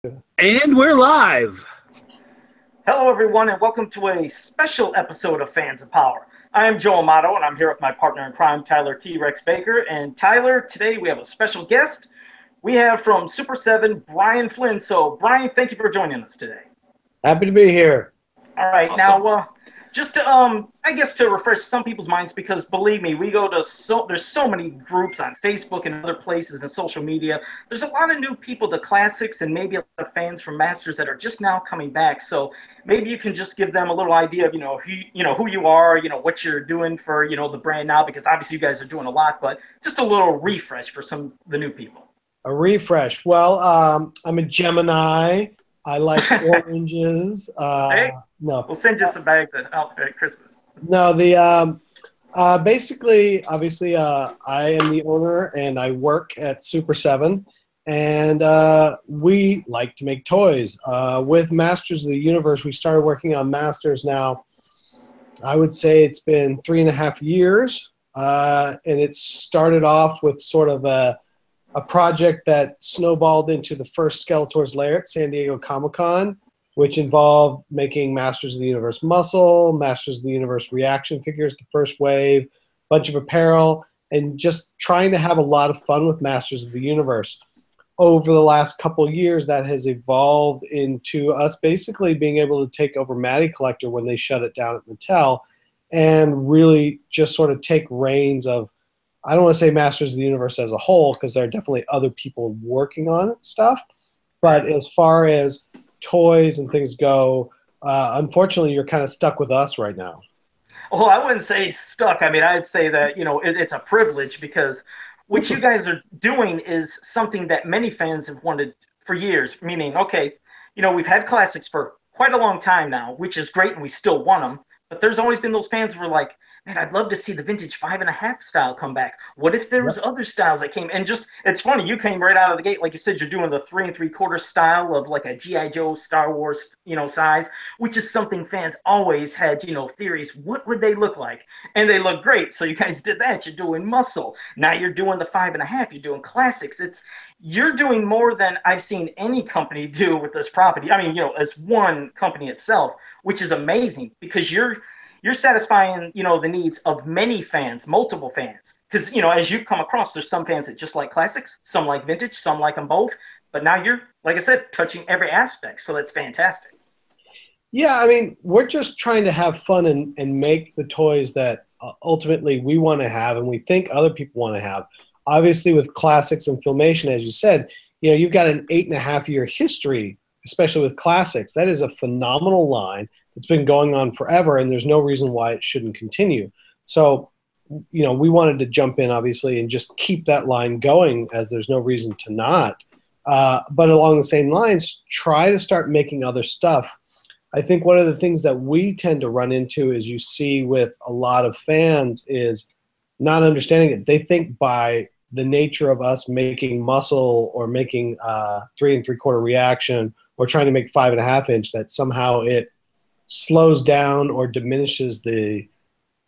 And we're live. Hello, everyone, and welcome to a special episode of Fans of Power. I am Joe Amato, and I'm here with my partner in crime, Tyler T-Rex Baker. And Tyler, today we have a special guest. We have from Super 7, Brian Flynn. So, Brian, thank you for joining us today. Happy to be here. All right, Awesome. now, just to, I guess to refresh some people's minds, because believe me, we go to there's so many groups on Facebook and other places and social media. There's a lot of new people to classics and maybe a lot of fans from Masters that are just now coming back. So maybe you can just give them a little idea of, who you are, what you're doing for, the brand now, because obviously you guys are doing a lot, but just a little refresh for some of the new people. A refresh. Well, I'm a Gemini. I like oranges. Hey, No, we'll send you some bags at Christmas. no. Basically, obviously, I am the owner and I work at Super 7, and we like to make toys. With Masters of the Universe, we started working on Masters now. I would say it's been 3.5 years, and it started off with sort of a project that snowballed into the first Skeletor's Lair at San Diego Comic-Con, which involved making Masters of the Universe muscle, Masters of the Universe reaction figures, the first wave, bunch of apparel, and just trying to have a lot of fun with Masters of the Universe. Over the last couple of years, that has evolved into us basically being able to take over Matty Collector when they shut it down at Mattel and really just sort of take reins of, I don't want to say Masters of the Universe as a whole, because there are definitely other people working on it stuff. But as far as toys and things go, unfortunately, you're kind of stuck with us right now. Well, I wouldn't say stuck. I mean, I'd say that, it's a privilege because what you guys are doing is something that many fans have wanted for years, meaning, okay, we've had classics for quite a long time now, which is great, and we still want them. But there's always been those fans who are like, man, I'd love to see the vintage 5.5 style come back. What if there was other styles that came? And just, it's funny, you came right out of the gate. Like you said, you're doing the 3 3/4 style of like a G.I. Joe Star Wars, size, which is something fans always had, theories. What would they look like? And they look great. So you guys did that. You're doing muscle. Now you're doing the 5.5. You're doing classics. You're doing more than I've seen any company do with this property. I mean, as one company itself, which is amazing because you're satisfying, the needs of many fans, multiple fans. Because, as you've come across, there's some fans that just like classics, some like vintage, some like them both. But now you're, like I said, touching every aspect. So that's fantastic. Yeah, I mean, we're just trying to have fun and make the toys that ultimately we want to have and we think other people want to have. Obviously, with classics and Filmation, as you said, you've got an 8.5-year history, especially with classics. That is a phenomenal line. It's been going on forever, and there's no reason why it shouldn't continue. So, we wanted to jump in, obviously, and just keep that line going, as there's no reason to not. But along the same lines, try to start making other stuff. I think one of the things that we tend to run into, as you see with a lot of fans, is not understanding it. They think by the nature of us making muscle or making 3 3/4 reaction or trying to make 5.5 inch, that somehow it slows down or diminishes the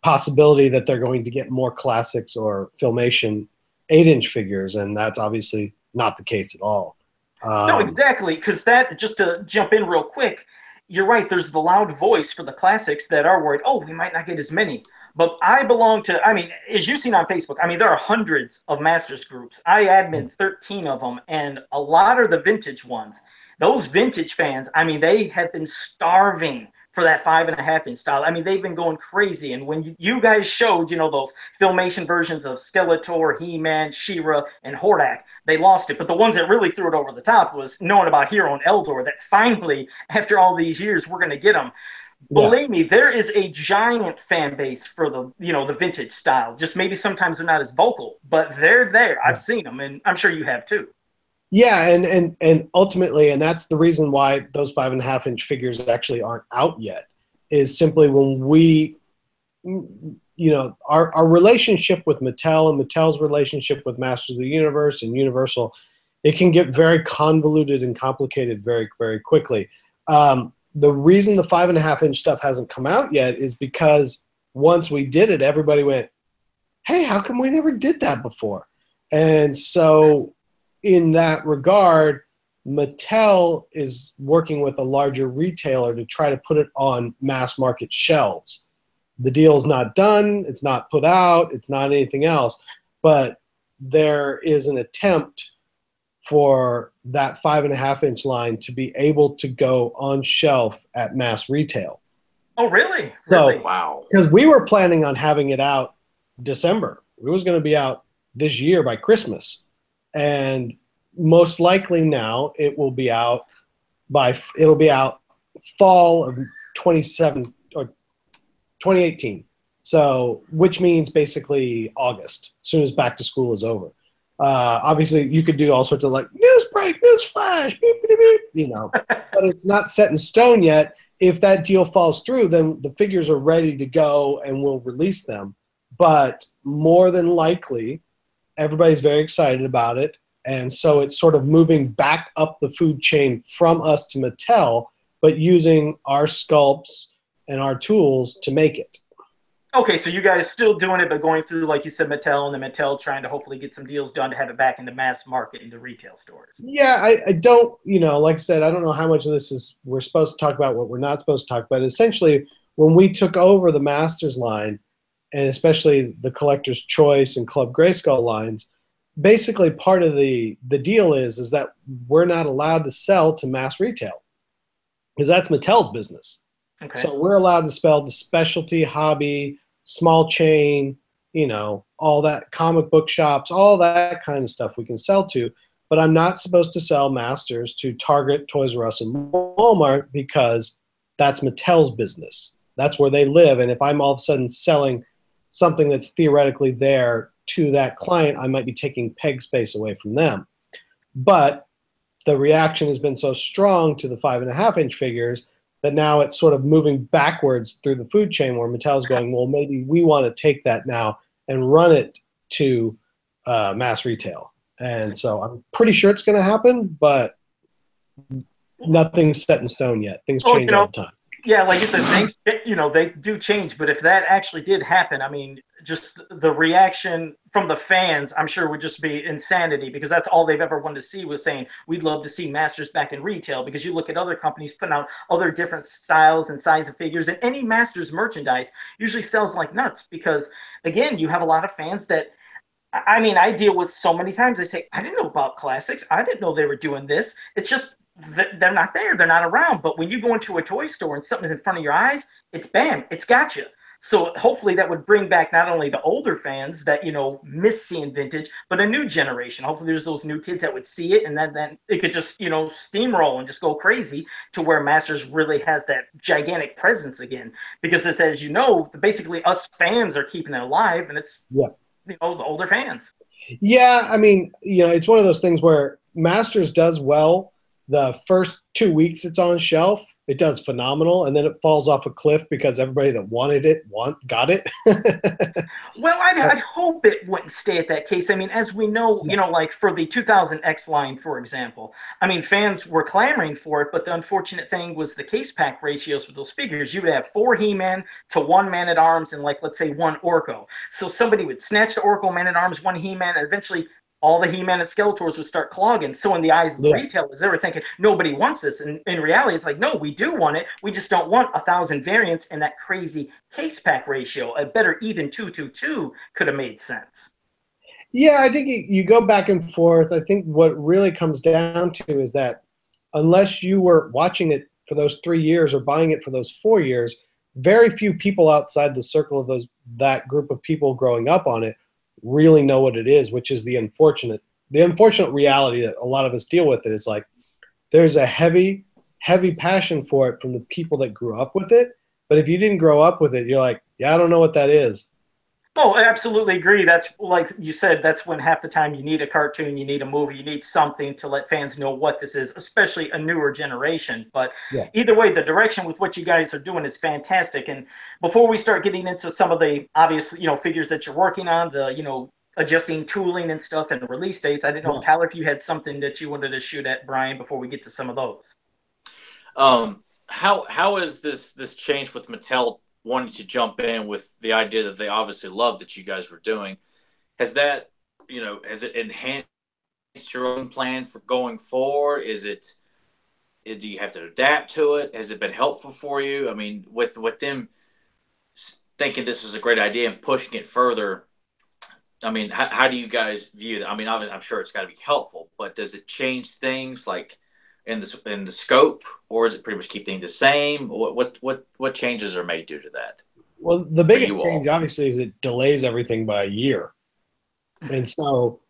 possibility that they're going to get more classics or Filmation 8-inch figures, and that's obviously not the case at all. No, exactly, because that, just to jump in real quick, you're right, there's the loud voice for the classics that are worried, oh, we might not get as many. But I belong to, I mean, as you've seen on Facebook, I mean, there are hundreds of Masters groups. I admin 13 of them, and a lot are the vintage ones. Those vintage fans, I mean, they have been starving for that 5.5-inch style. I mean, they've been going crazy. And when you guys showed, those Filmation versions of Skeletor, He-Man, She-Ra, and Hordak, they lost it. But the ones that really threw it over the top was knowing about Hero and Eldor, that finally, after all these years, we're going to get them. Yeah. Believe me, there is a giant fan base for the vintage style. Just maybe sometimes they're not as vocal, but they're there. I've seen them, and I'm sure you have too. Yeah, and ultimately, and that's the reason why those 5.5-inch figures actually aren't out yet, is simply when we, our relationship with Mattel and Mattel's relationship with Masters of the Universe and Universal, it can get very convoluted and complicated very, very quickly. The reason the 5.5-inch stuff hasn't come out yet is because once we did it, everybody went, hey, how come we never did that before? And so in that regard, Mattel is working with a larger retailer to try to put it on mass market shelves. The deal's not done, it's not put out, it's not anything else, but there is an attempt for that 5.5-inch line to be able to go on shelf at mass retail. Oh, really? So, Really? Wow. because we were planning on having it out December. It was going to be out this year by Christmas. And most likely now it will be out fall of 27 or 2018. So, which means basically August, as soon as back to school is over. Obviously, you could do all sorts of like news break, news flash, beep, beep, beep, you know, but it's not set in stone yet. If that deal falls through, then the figures are ready to go and we'll release them. But more than likely, everybody's very excited about it. And so it's sort of moving back up the food chain from us to Mattel, but using our sculpts and our tools to make it. Okay, so you guys still doing it, but going through, like you said, Mattel, and then Mattel trying to hopefully get some deals done to have it back in the mass market, in the retail stores. Yeah, I don't, like I said, I don't know how much of this is we're supposed to talk about, what we're not supposed to talk about. Essentially, when we took over the Masters line, and especially the Collector's Choice and Club Grayskull lines, basically part of the deal is that we're not allowed to sell to mass retail because that's Mattel's business. Okay. So we're allowed to sell to specialty, hobby, small chain, all that, comic book shops, all that kind of stuff we can sell to. But I'm not supposed to sell Masters to Target, Toys R Us, and Walmart because that's Mattel's business. That's where they live. And if I'm all of a sudden selling something that's theoretically there to that client, I might be taking peg space away from them. But the reaction has been so strong to the 5.5-inch figures that now it's sort of moving backwards through the food chain where Mattel's going, well, maybe we want to take that now and run it to mass retail. And so I'm pretty sure it's going to happen, but nothing's set in stone yet. Things change all the time. Yeah, like you said, things, they do change. But if that actually did happen, I mean, just the reaction from the fans, I'm sure would just be insanity, because that's all they've ever wanted to see, was saying, we'd love to see Masters back in retail. Because you look at other companies putting out other different styles and size of figures, and any Masters merchandise usually sells like nuts, because, again, you have a lot of fans that, I mean, I deal with so many times, they say, I didn't know about classics. I didn't know they were doing this. It's just, they're not there. They're not around. But when you go into a toy store and something is in front of your eyes, it's bam, it's got you. So hopefully that would bring back not only the older fans that, miss seeing vintage, but a new generation. Hopefully there's those new kids that would see it, and then it could just, steamroll and just go crazy to where Masters really has that gigantic presence again. Because it's, as basically us fans are keeping it alive, and it's, the older fans. Yeah, I mean, it's one of those things where Masters does well. The first 2 weeks it's on shelf, it does phenomenal, and then it falls off a cliff because everybody that wanted it got it. Well, I'd hope it wouldn't stay at that case. I mean, as we know, like for the 2000X line, for example, I mean, fans were clamoring for it, but the unfortunate thing was the case pack ratios with those figures. You would have 4 He-Man to 1 Man-at-Arms and, like, let's say 1 Orko. So somebody would snatch the Orko Man-at-Arms, 1 He-Man, and eventually all the He-Man and Skeletors would start clogging. So in the eyes of the retailers, they were thinking, nobody wants this. And in reality, it's like, no, we do want it. We just don't want 1,000 variants and that crazy case pack ratio. A better even 2-2-2 could have made sense. Yeah, I think you go back and forth. I think what really comes down to is that unless you were watching it for those 3 years or buying it for those 4 years, very few people outside the circle of that group of people growing up on it really know what it is, which is the unfortunate reality that a lot of us deal with. It is like there's a heavy passion for it from the people that grew up with it, but if you didn't grow up with it, you're like, yeah, I don't know what that is. Oh, I absolutely agree. That's, like you said, that's when half the time you need a cartoon, you need a movie, you need something to let fans know what this is, especially a newer generation. But either way, the direction with what you guys are doing is fantastic. And before we start getting into some of the obvious, figures that you're working on, the, adjusting tooling and stuff and release dates, I didn't know, Tyler, if you had something that you wanted to shoot at Brian before we get to some of those. How is this change with Mattel wanting to jump in with the idea that they obviously love that you guys were doing? Has that, has it enhanced your own plan for going forward? Do you have to adapt to it? Has it been helpful for you? I mean, with them thinking this was a great idea and pushing it further, I mean, how do you guys view that? I mean, I'm sure it's got to be helpful, but does it change things like in the scope, or is it pretty much keep things the same? What changes are made due to that? Well, the biggest change, obviously, is it delays everything by a year. And so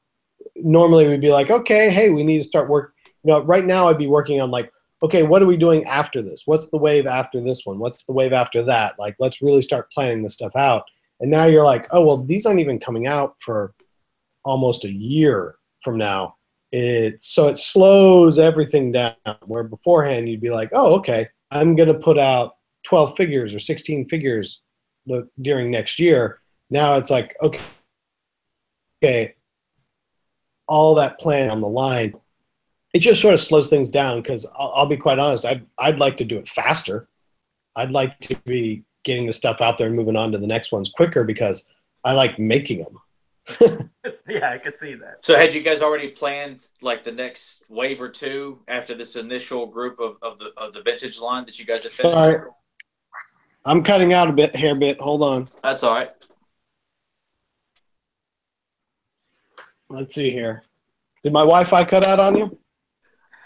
normally we'd be like, okay, hey, we need to start work. You know, right now I'd be working on like, okay, what are we doing after this? What's the wave after this one? What's the wave after that? Like, let's really start planning this stuff out. And now you're like, oh, well, these aren't even coming out for almost a year from now. So it slows everything down, where beforehand you'd be like, oh, okay, I'm going to put out 12 figures or 16 figures during next year. Now it's like, okay, all that plan on the line. It just sort of slows things down because I'll be quite honest, I'd like to do it faster. I'd like to be getting the stuff out there and moving on to the next ones quicker because I like making them. Yeah, I could see that. So had you guys already planned like the next wave or two after this initial group of the vintage line that you guys have finished? Sorry. I'm cutting out a hair bit. Hold on. That's all right. Let's see here. Did my Wi-Fi cut out on you?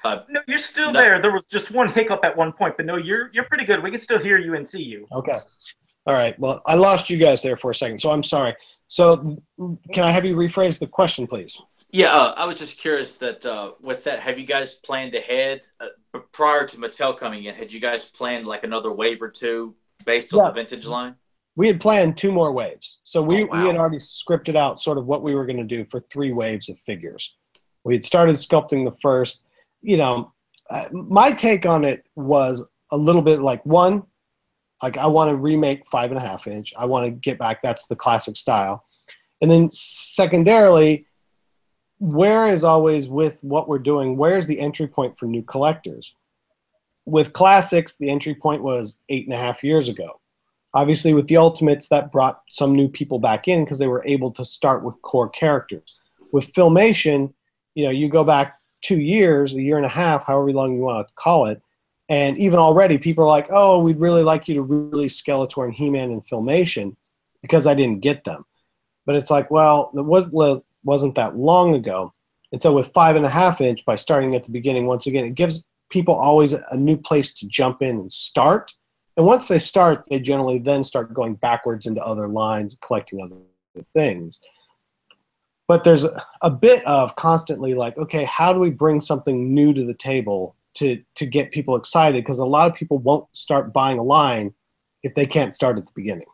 No, you're still there. There was just one hiccup at one point, but no, you're pretty good. We can still hear you and see you. Okay. All right. Well, I lost you guys there for a second, so I'm sorry. So can I have you rephrase the question, please? Yeah, I was just curious that with that, have you guys planned ahead prior to Mattel coming in? Had you guys planned like another wave or two based on the vintage line? We had planned 2 more waves. So we had wow. already scripted out sort of what we were going to do for 3 waves of figures. We had started sculpting the first. You know, my take on it was a little bit like, one, like I want to remake 5.5 inch. I want to get back. That's the classic style. And then secondarily, where is always with what we're doing, where's the entry point for new collectors? With classics, the entry point was 8.5 years ago. Obviously, with the Ultimates, that brought some new people back in because they were able to start with core characters. With Filmation, you know, you go back 2 years, a year and a half, however long you want to call it, and even already people are like, oh, we'd really like you to release Skeletor and He-Man in Filmation because I didn't get them. But it's like, well, it wasn't that long ago. And so with 5.5 inch, by starting at the beginning, once again, it gives people always a new place to jump in and start. And once they start, they generally then start going backwards into other lines, collecting other things. But there's a bit of constantly like, okay, how do we bring something new to the table to get people excited? Because a lot of people won't start buying a line if they can't start at the beginning.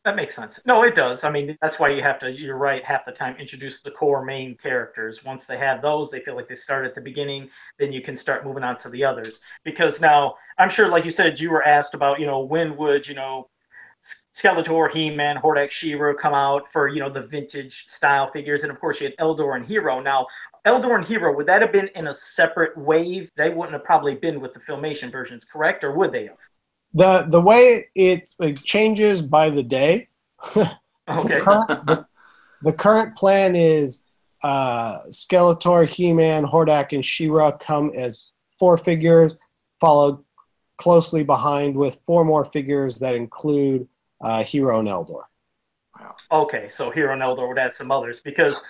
That makes sense. No, it does. I mean, that's why you have to, you're right, half the time introduce the core main characters. Once they have those, they feel like they start at the beginning, then you can start moving on to the others. Because now, I'm sure, like you said, you were asked about, you know, when would, you know, Skeletor, He-Man, Hordak, She-Ra come out for, you know, the vintage style figures. And of course, you had Eldor and Hero. Now, Eldor and Hero, would that have been in a separate wave? They wouldn't have probably been with the Filmation versions, correct? Or would they have? The way it changes by the day. Okay. The current plan is Skeletor, He-Man, Hordak, and She-Ra come as 4 figures, followed closely behind with 4 more figures that include Hero and Eldor. Wow. Okay, so Hero and Eldor would add some others because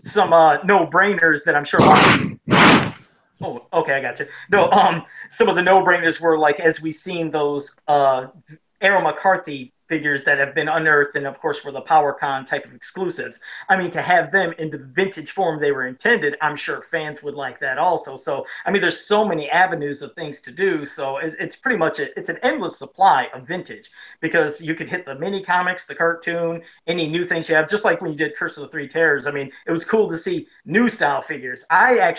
some no-brainers that I'm sure. Oh, okay, I got you. No, some of the no-brainers were like, as we've seen those Aaron McCarthy figures that have been unearthed, and of course for the PowerCon type of exclusives. I mean, to have them in the vintage form they were intended, I'm sure fans would like that also. So, I mean, there's so many avenues of things to do. So it's pretty much it's an endless supply of vintage because you could hit the mini comics, the cartoon, any new things you have, just like when you did Curse of the Three Terrors. I mean, it was cool to see new style figures. I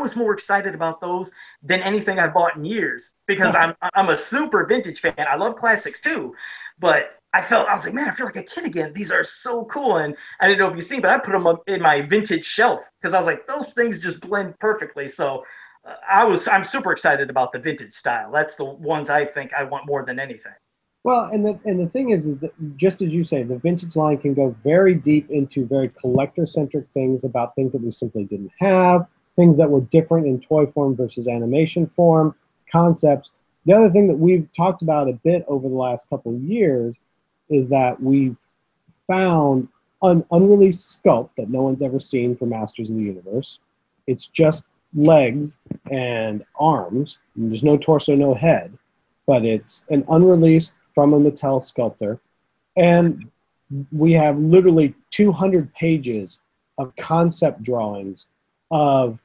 was more excited about those than anything I've bought in years because I'm a super vintage fan. I love classics too. But I was like, man, I feel like a kid again. These are so cool. And I didn't know if you've seen, but I put them up in my vintage shelf because I was like, those things just blend perfectly. So I'm super excited about the vintage style. That's the ones I think I want more than anything. Well, and the thing is that just as you say, the vintage line can go very deep into very collector-centric things about things that we simply didn't have, things that were different in toy form versus animation form, concepts. The other thing that we've talked about a bit over the last couple of years is that we've found an unreleased sculpt that no one's ever seen for Masters of the Universe. It's just legs and arms, and there's no torso, no head, but it's an unreleased from a Mattel sculptor, and we have literally 200 pages of concept drawings of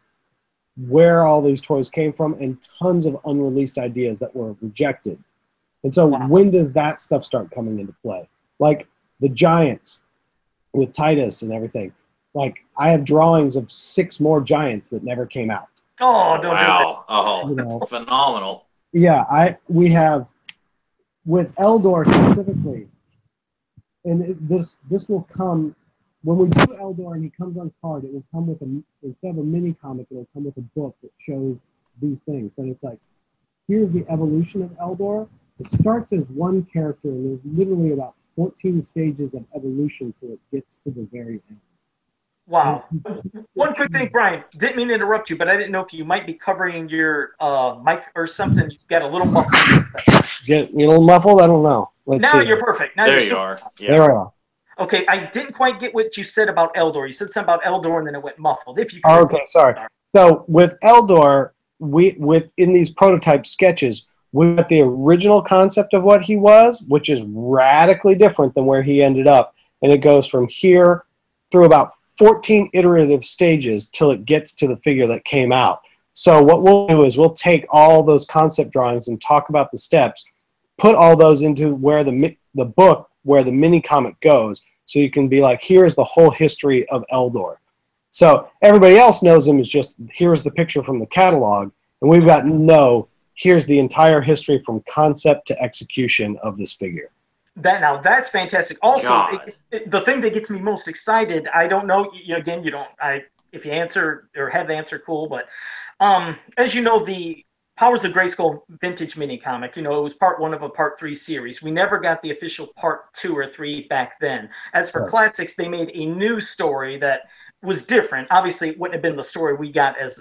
where all these toys came from and tons of unreleased ideas that were rejected. And so when does that stuff start coming into play? Like the Giants with Titus and everything. Like I have drawings of 6 more Giants that never came out. Oh, don't do that. Oh, You know, phenomenal. yeah, we have with Eldor specifically, and this will come when we do Eldor and he comes on card. It will come with instead of a mini comic, it will come with a book that shows these things. But it's like, here's the evolution of Eldor. It starts as one character, and there's literally about 14 stages of evolution till it gets to the very end. Wow. One quick thing, Brian. Didn't mean to interrupt you, but I didn't know if you might be covering your mic or something. You got a little muffled. Get a little muffled? I don't know. Let's Now see. you're perfect. Now There you're you are. Yeah. There we are. Okay, I didn't quite get what you said about Eldor. You said something about Eldor, and then it went muffled. If you could. Okay, sorry. So with Eldor, in these prototype sketches, we got the original concept of what he was, which is radically different than where he ended up. And it goes from here through about 14 iterative stages till it gets to the figure that came out. So what we'll do is we'll take all those concept drawings and talk about the steps, put all those into where the book, where the mini comic goes, so you can be like, here's the whole history of Eldor. So everybody else knows him as just, here's the picture from the catalog, and we've got here's the entire history from concept to execution of this figure. That's fantastic. Also, God. The thing that gets me most excited, I don't know. Again, you don't. If you answer or have the answer, cool. But as you know, the Powers of Grayskull vintage mini comic, it was part 1 of a part 3 series. We never got the official part 2 or 3 back then. As for classics, they made a new story that was different. Obviously, it wouldn't have been the story we got as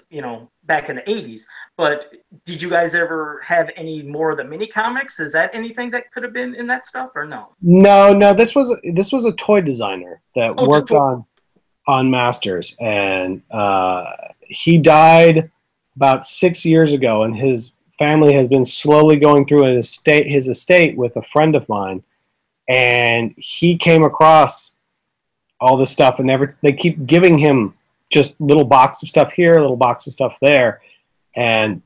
back in the 80s. But did you guys ever have any more of the mini comics? Is that anything that could have been in that stuff or no? No. This was a toy designer that worked on Masters, and he died about 6 years ago, and his family has been slowly going through his estate with a friend of mine, and he came across all this stuff, and they keep giving him just little box of stuff here, little box of stuff there, and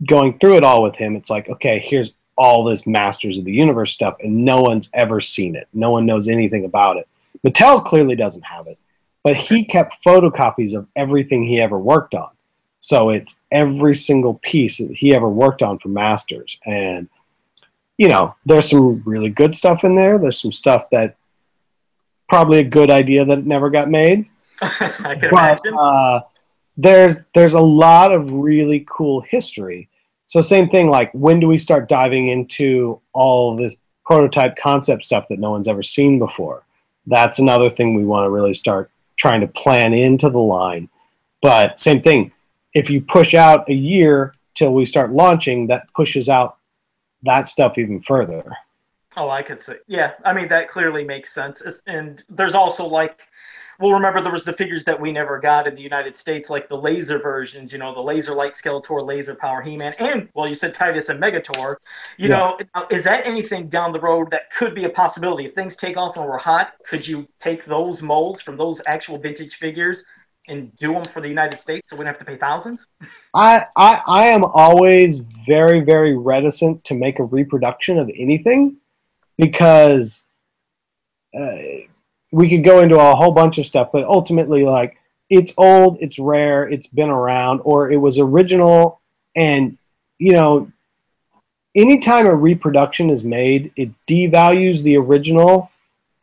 going through it all with him, it's like, okay, here's all this Masters of the Universe stuff, and no one's ever seen it. No one knows anything about it. Mattel clearly doesn't have it, but he kept photocopies of everything he ever worked on. So it's every single piece that he ever worked on for Masters. And, there's some really good stuff in there. There's some stuff that probably a good idea that it never got made. I can imagine. There's a lot of really cool history. So same thing, like when do we start diving into all of this prototype concept stuff that no one's ever seen before? That's another thing we want to really start trying to plan into the line. But same thing, if you push out a year till we start launching, that pushes out that stuff even further. Oh, I could say, yeah. I mean, that clearly makes sense. And there's also remember there was the figures that we never got in the United States, like the laser versions, the laser light Skeletor, laser power He-Man, and, you said Titus and Megator. Is that anything down the road that could be a possibility? If things take off and we're hot, could you take those molds from those actual vintage figures and do them for the United States so we don't have to pay thousands? I am always very, very reticent to make a reproduction of anything, because we could go into a whole bunch of stuff, but ultimately, it's old, it's rare, it's been around, or it was original, and, anytime a reproduction is made, it devalues the original,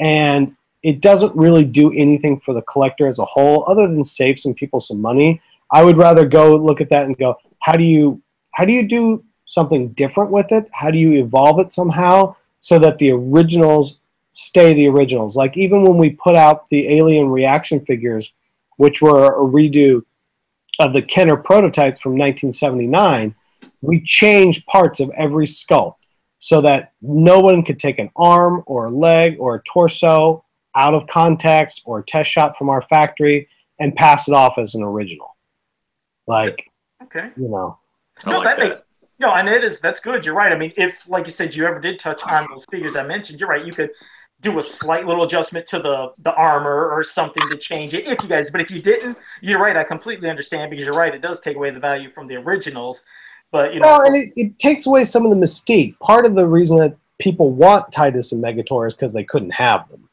and it doesn't really do anything for the collector as a whole, other than save some people some money. I would rather go look at that and go, how do you do something different with it? How do you evolve it somehow so that the originals stay the originals. Like even when we put out the Alien reaction figures, which were a redo of the Kenner prototypes from 1979, we changed parts of every sculpt so that no one could take an arm or a leg or a torso out of context or a test shot from our factory and pass it off as an original. Like, okay. you know. No, that makes no, and that's good. You're right. I mean, if like you said, you ever did touch on those figures I mentioned, you're right. You could do a slight little adjustment to the armor or something to change it if you guys. But if you didn't, you're right. I completely understand because you're right. It does take away the value from the originals. But you know, well, and it takes away some of the mystique. Part of the reason that people want Titus and Megator is because they couldn't have them.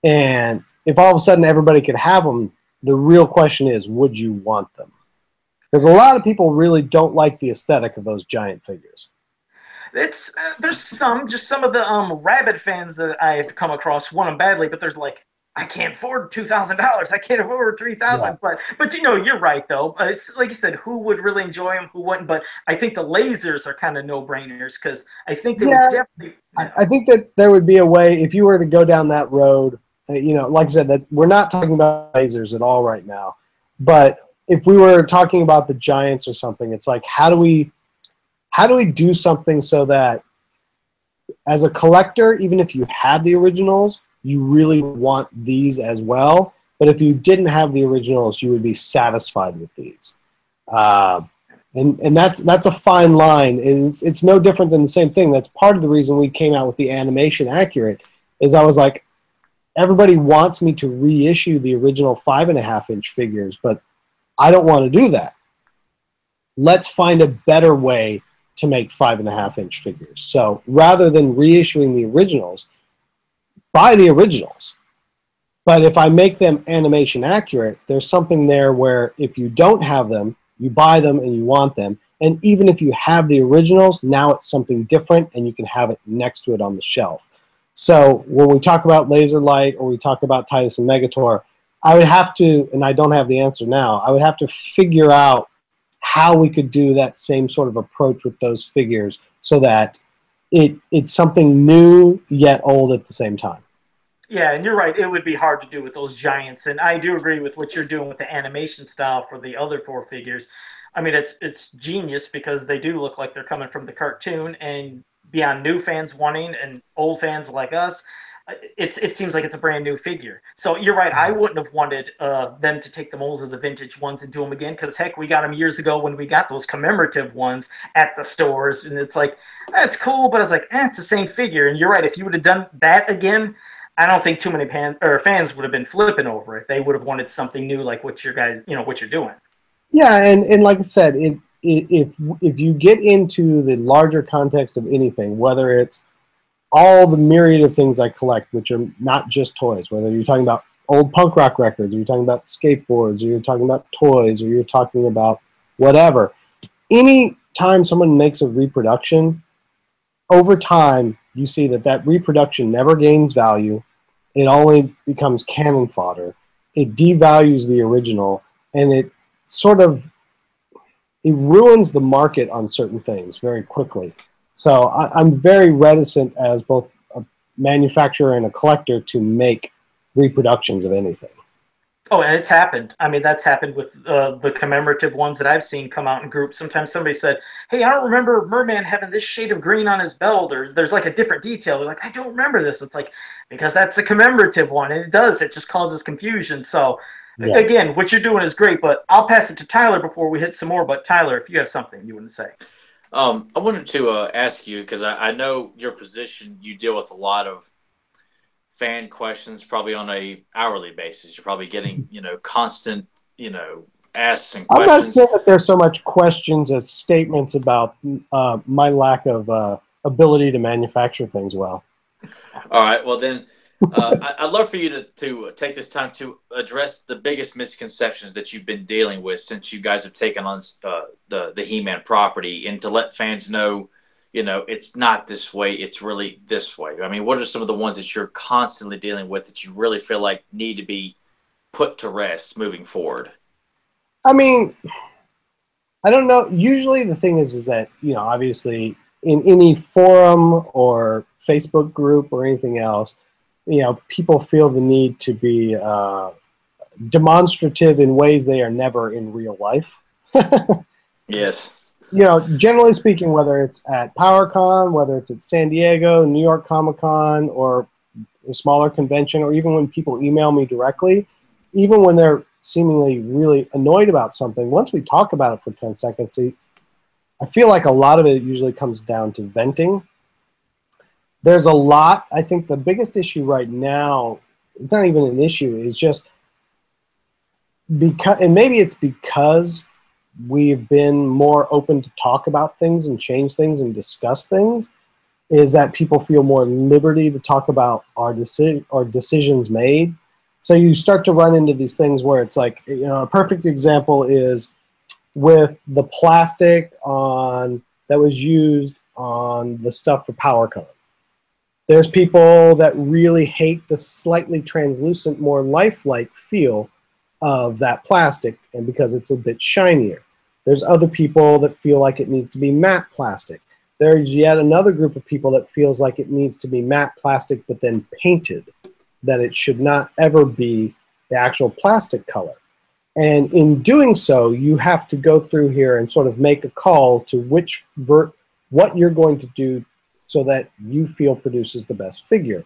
And if all of a sudden everybody could have them, the real question is, would you want them? Because a lot of people really don't like the aesthetic of those giant figures. it's there's some of the Rabid fans that I've come across want them badly, but there's like I can't afford $2,000. I can't afford $3,000. Yeah. But you know you're right though. It's like you said, who would really enjoy them, who wouldn't. But I think the lasers are kind of no brainers because I think they would definitely. I think that there would be a way if you were to go down that road. You know, like I said, that we're not talking about lasers at all right now, but if we were talking about the giants or something, it's like how do we do something so that as a collector, even if you had the originals, you really want these as well. But if you didn't have the originals, you would be satisfied with these. And that's a fine line. And it's no different than the same thing. That's part of the reason we came out with the animation accurate is I was like, everybody wants me to reissue the original 5.5-inch figures, but I don't want to do that. Let's find a better way to make 5.5-inch figures. So rather than reissuing the originals, buy the originals. But if I make them animation accurate, there's something there where if you don't have them, you buy them and you want them. And even if you have the originals, now it's something different and you can have it next to it on the shelf. So when we talk about Laser Light or we talk about Titus and Megator, I would have to, and I don't have the answer now, I would have to figure out how we could do that same sort of approach with those figures so that it's something new yet old at the same time. Yeah, and you're right. It would be hard to do with those giants, and I do agree with what you're doing with the animation style for the other four figures. I mean, it's genius because they do look like they're coming from the cartoon, and beyond new fans wanting and old fans like us, it seems like it's a brand new figure. So you're right. I wouldn't have wanted them to take the molds of the vintage ones and do them again because heck, we got them years ago when we got those commemorative ones at the stores, and it's like that's cool, but I was like, it's the same figure. And you're right. If you would have done that again, I don't think too many fans would have been flipping over it. They would have wanted something new, like what your guys, what you're doing. Yeah, and like I said, if you get into the larger context of anything, whether it's all the myriad of things I collect, which are not just toys, whether you're talking about old punk rock records, or you're talking about skateboards, or you're talking about toys, or you're talking about whatever. Any time someone makes a reproduction, over time, you see that reproduction never gains value. It only becomes cannon fodder. It devalues the original, and it ruins the market on certain things very quickly. So I'm very reticent as both a manufacturer and a collector to make reproductions of anything. Oh, and it's happened. I mean, that's happened with the commemorative ones that I've seen come out in groups. Sometimes somebody said, hey, I don't remember Merman having this shade of green on his belt, or there's like a different detail. They're like, I don't remember this. It's like, because that's the commemorative one, and it just causes confusion. So, yeah. Again, what you're doing is great, but I'll pass it to Tyler before we hit some more. But Tyler, if you have something you want to say. I wanted to ask you, because I know your position, you deal with a lot of fan questions probably on a hourly basis. You're probably getting, constant, asks and questions. I'm not saying that there's so much questions as statements about my lack of ability to manufacture things well. All right. Well, then I'd love for you to take this time to address the biggest misconceptions that you've been dealing with since you guys have taken on the He-Man property, and to let fans know, it's not this way, it's really this way. I mean, what are some of the ones that you're constantly dealing with that you really feel like need to be put to rest moving forward? I mean, I don't know. Usually the thing is that, obviously in any forum or Facebook group or anything else, people feel the need to be demonstrative in ways they are never in real life. Yes. Generally speaking, whether it's at PowerCon, whether it's at San Diego, New York Comic-Con, or a smaller convention, or even when people email me directly, even when they're seemingly really annoyed about something, once we talk about it for 10 seconds, I feel like a lot of it usually comes down to venting. There's a lot. I think the biggest issue right now, it's not even an issue, is just because, and maybe it's because we've been more open to talk about things and change things and discuss things, is that people feel more liberty to talk about our decisions made. So you start to run into these things where it's like, a perfect example is with the plastic that was used on the stuff for PowerCon. There's people that really hate the slightly translucent, more lifelike feel of that plastic, and because it's a bit shinier. There's other people that feel like it needs to be matte plastic. There's yet another group of people that feels like it needs to be matte plastic but then painted, that it should not ever be the actual plastic color. And in doing so, you have to go through here and sort of make a call to what you're going to do so that you feel produces the best figure.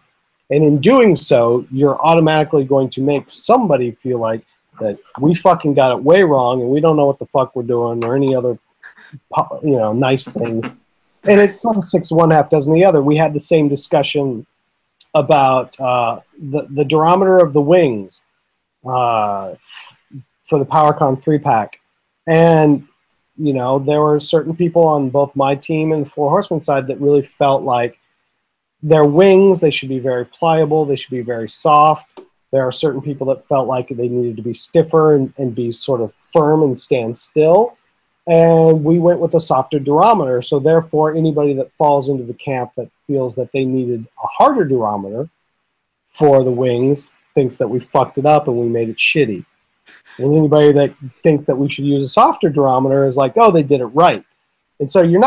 And in doing so, you're automatically going to make somebody feel like that we fucking got it way wrong and we don't know what the fuck we're doing or any other nice things. And it's sort of 6 of one, half dozen the other. We had the same discussion about the durometer of the wings for the PowerCon 3-pack. And, there were certain people on both my team and the Four Horsemen side that really felt like their wings, they should be very pliable, they should be very soft. There are certain people that felt like they needed to be stiffer and be sort of firm and stand still. And we went with a softer durometer. So therefore, anybody that falls into the camp that feels that they needed a harder durometer for the wings thinks that we fucked it up and we made it shitty. And anybody that thinks that we should use a softer durometer is like, oh, they did it right. And so you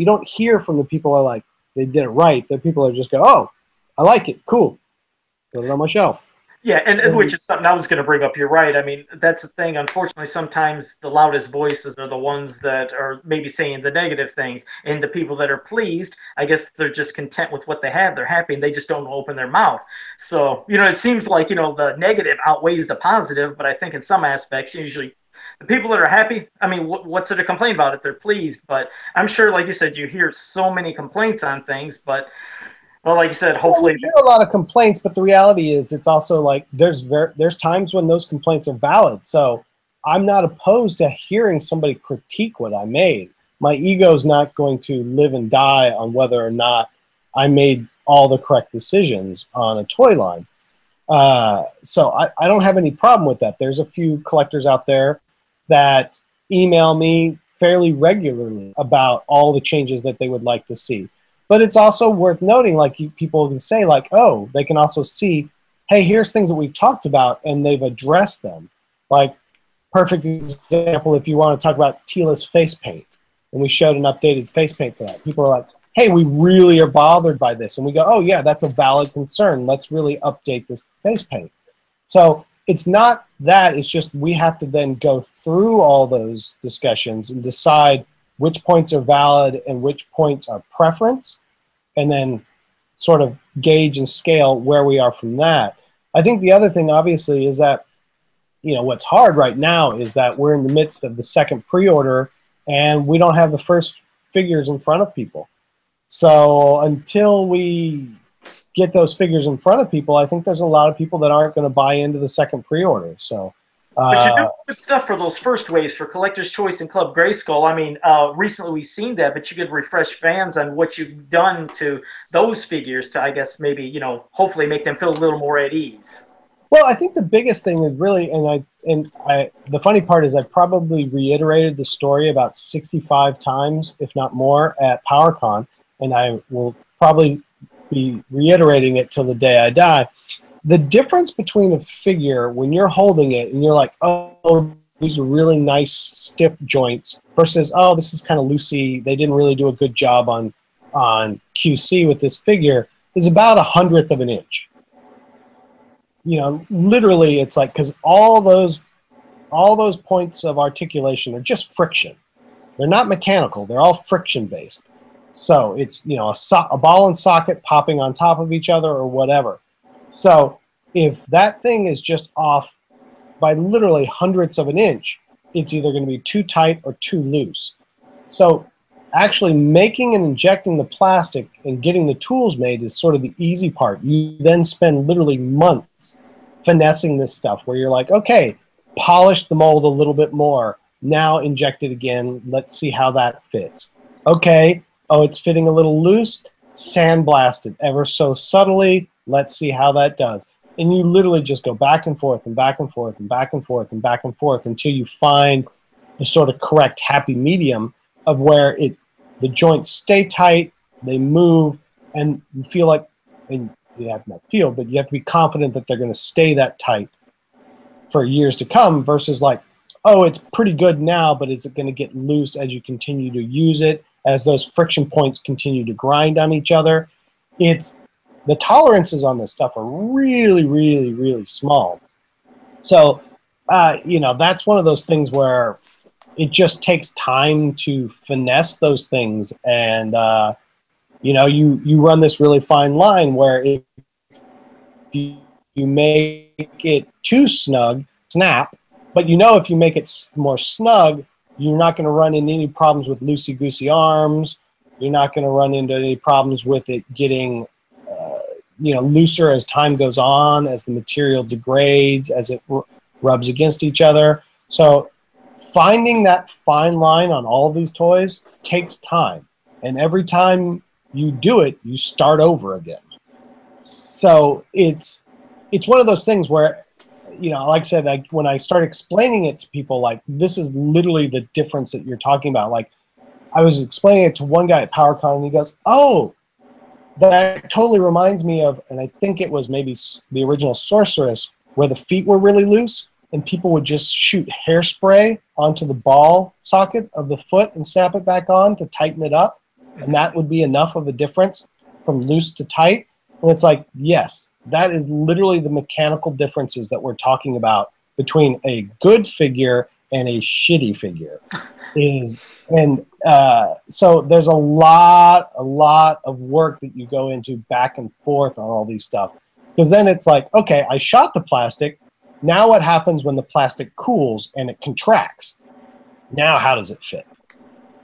don't hear from the people who are like, they did it right. The people that just go, oh, I like it, cool. Put it on my shelf. Yeah, and which is something I was going to bring up. You're right. I mean, that's the thing. Unfortunately, sometimes the loudest voices are the ones that are maybe saying the negative things. And the people that are pleased, I guess they're just content with what they have. They're happy, and they just don't open their mouth. So, it seems like, the negative outweighs the positive. But I think in some aspects, usually the people that are happy, I mean, what's there to complain about if they're pleased? But I'm sure, like you said, you hear so many complaints on things, but... Well, like you said, hopefully... we hear a lot of complaints, but the reality is it's also like there's times when those complaints are valid. So I'm not opposed to hearing somebody critique what I made. My ego's not going to live and die on whether or not I made all the correct decisions on a toy line. So I don't have any problem with that. There's a few collectors out there that email me fairly regularly about all the changes that they would like to see. But it's also worth noting, like people can say, like, oh, they can also see, hey, here's things that we've talked about, and they've addressed them. Like, perfect example, if you want to talk about Tila's face paint, and we showed an updated face paint for that. People are like, hey, we really are bothered by this. And we go, oh, yeah, that's a valid concern. Let's really update this face paint. So it's not that. It's just we have to then go through all those discussions and decide which points are valid and which points are preference, and then sort of gauge and scale where we are from that. I think the other thing, obviously, is that, what's hard right now is that we're in the midst of the second pre-order, and we don't have the first figures in front of people. So until we get those figures in front of people, I think there's a lot of people that aren't going to buy into the second pre-order. So... But you're doing good stuff for those first waves for Collector's Choice and Club Grayskull. I mean, recently we've seen that, but you could refresh fans on what you've done to those figures to, I guess, maybe, hopefully make them feel a little more at ease. Well, I think the biggest thing is really, the funny part is I probably reiterated the story about 65 times, if not more, at PowerCon, and I will probably be reiterating it till the day I die. The difference between a figure when you're holding it and you're like, oh, these are really nice stiff joints versus, oh, this is kind of loosey. They didn't really do a good job on on QC with this figure is about 1/100th of an inch. You know, literally, it's like, because all those points of articulation are just friction. They're not mechanical. They're all friction based. So it's, you know, a ball and socket popping on top of each other or whatever. So if that thing is just off by literally 1/100ths of an inch, it's either going to be too tight or too loose. So actually making and injecting the plastic and getting the tools made is sort of the easy part. You then spend literally months finessing this stuff where you're like, okay, polish the mold a little bit more. Now inject it again. Let's see how that fits. Okay, oh, it's fitting a little loose. Sandblast it ever so subtly. Let's see how that does. And you literally just go back and forth and back and forth and back and forth and back and forth until you find the sort of correct happy medium of where the joints stay tight, they move, and you feel like, and you have not feel, but you have to be confident that they're going to stay that tight for years to come, versus like, oh, it's pretty good now, but is it going to get loose as you continue to use it, as those friction points continue to grind on each other? The tolerances on this stuff are really, really, really small. So, you know, that's one of those things where it just takes time to finesse those things. And, you know, you run this really fine line where if you make it too snug, snap. But you know, if you make it more snug, you're not going to run into any problems with loosey-goosey arms. You're not going to run into any problems with it getting you know, looser as time goes on, as the material degrades, as it rubs against each other. So finding that fine line on all of these toys takes time. And every time you do it, you start over again. So it's one of those things where, you know, like I said, when I start explaining it to people, like, this is literally the difference that you're talking about. Like, I was explaining it to one guy at PowerCon, and he goes, oh, that totally reminds me of, and I think it was maybe the original Sorceress, where the feet were really loose, and people would just shoot hairspray onto the ball socket of the foot and snap it back on to tighten it up, and that would be enough of a difference from loose to tight. And it's like, yes, that is literally the mechanical differences that we're talking about between a good figure and a shitty figure. So there's a lot of work that you go into back and forth on all these stuff. Because then it's like, okay, I shot the plastic. Now what happens when the plastic cools and it contracts? Now how does it fit?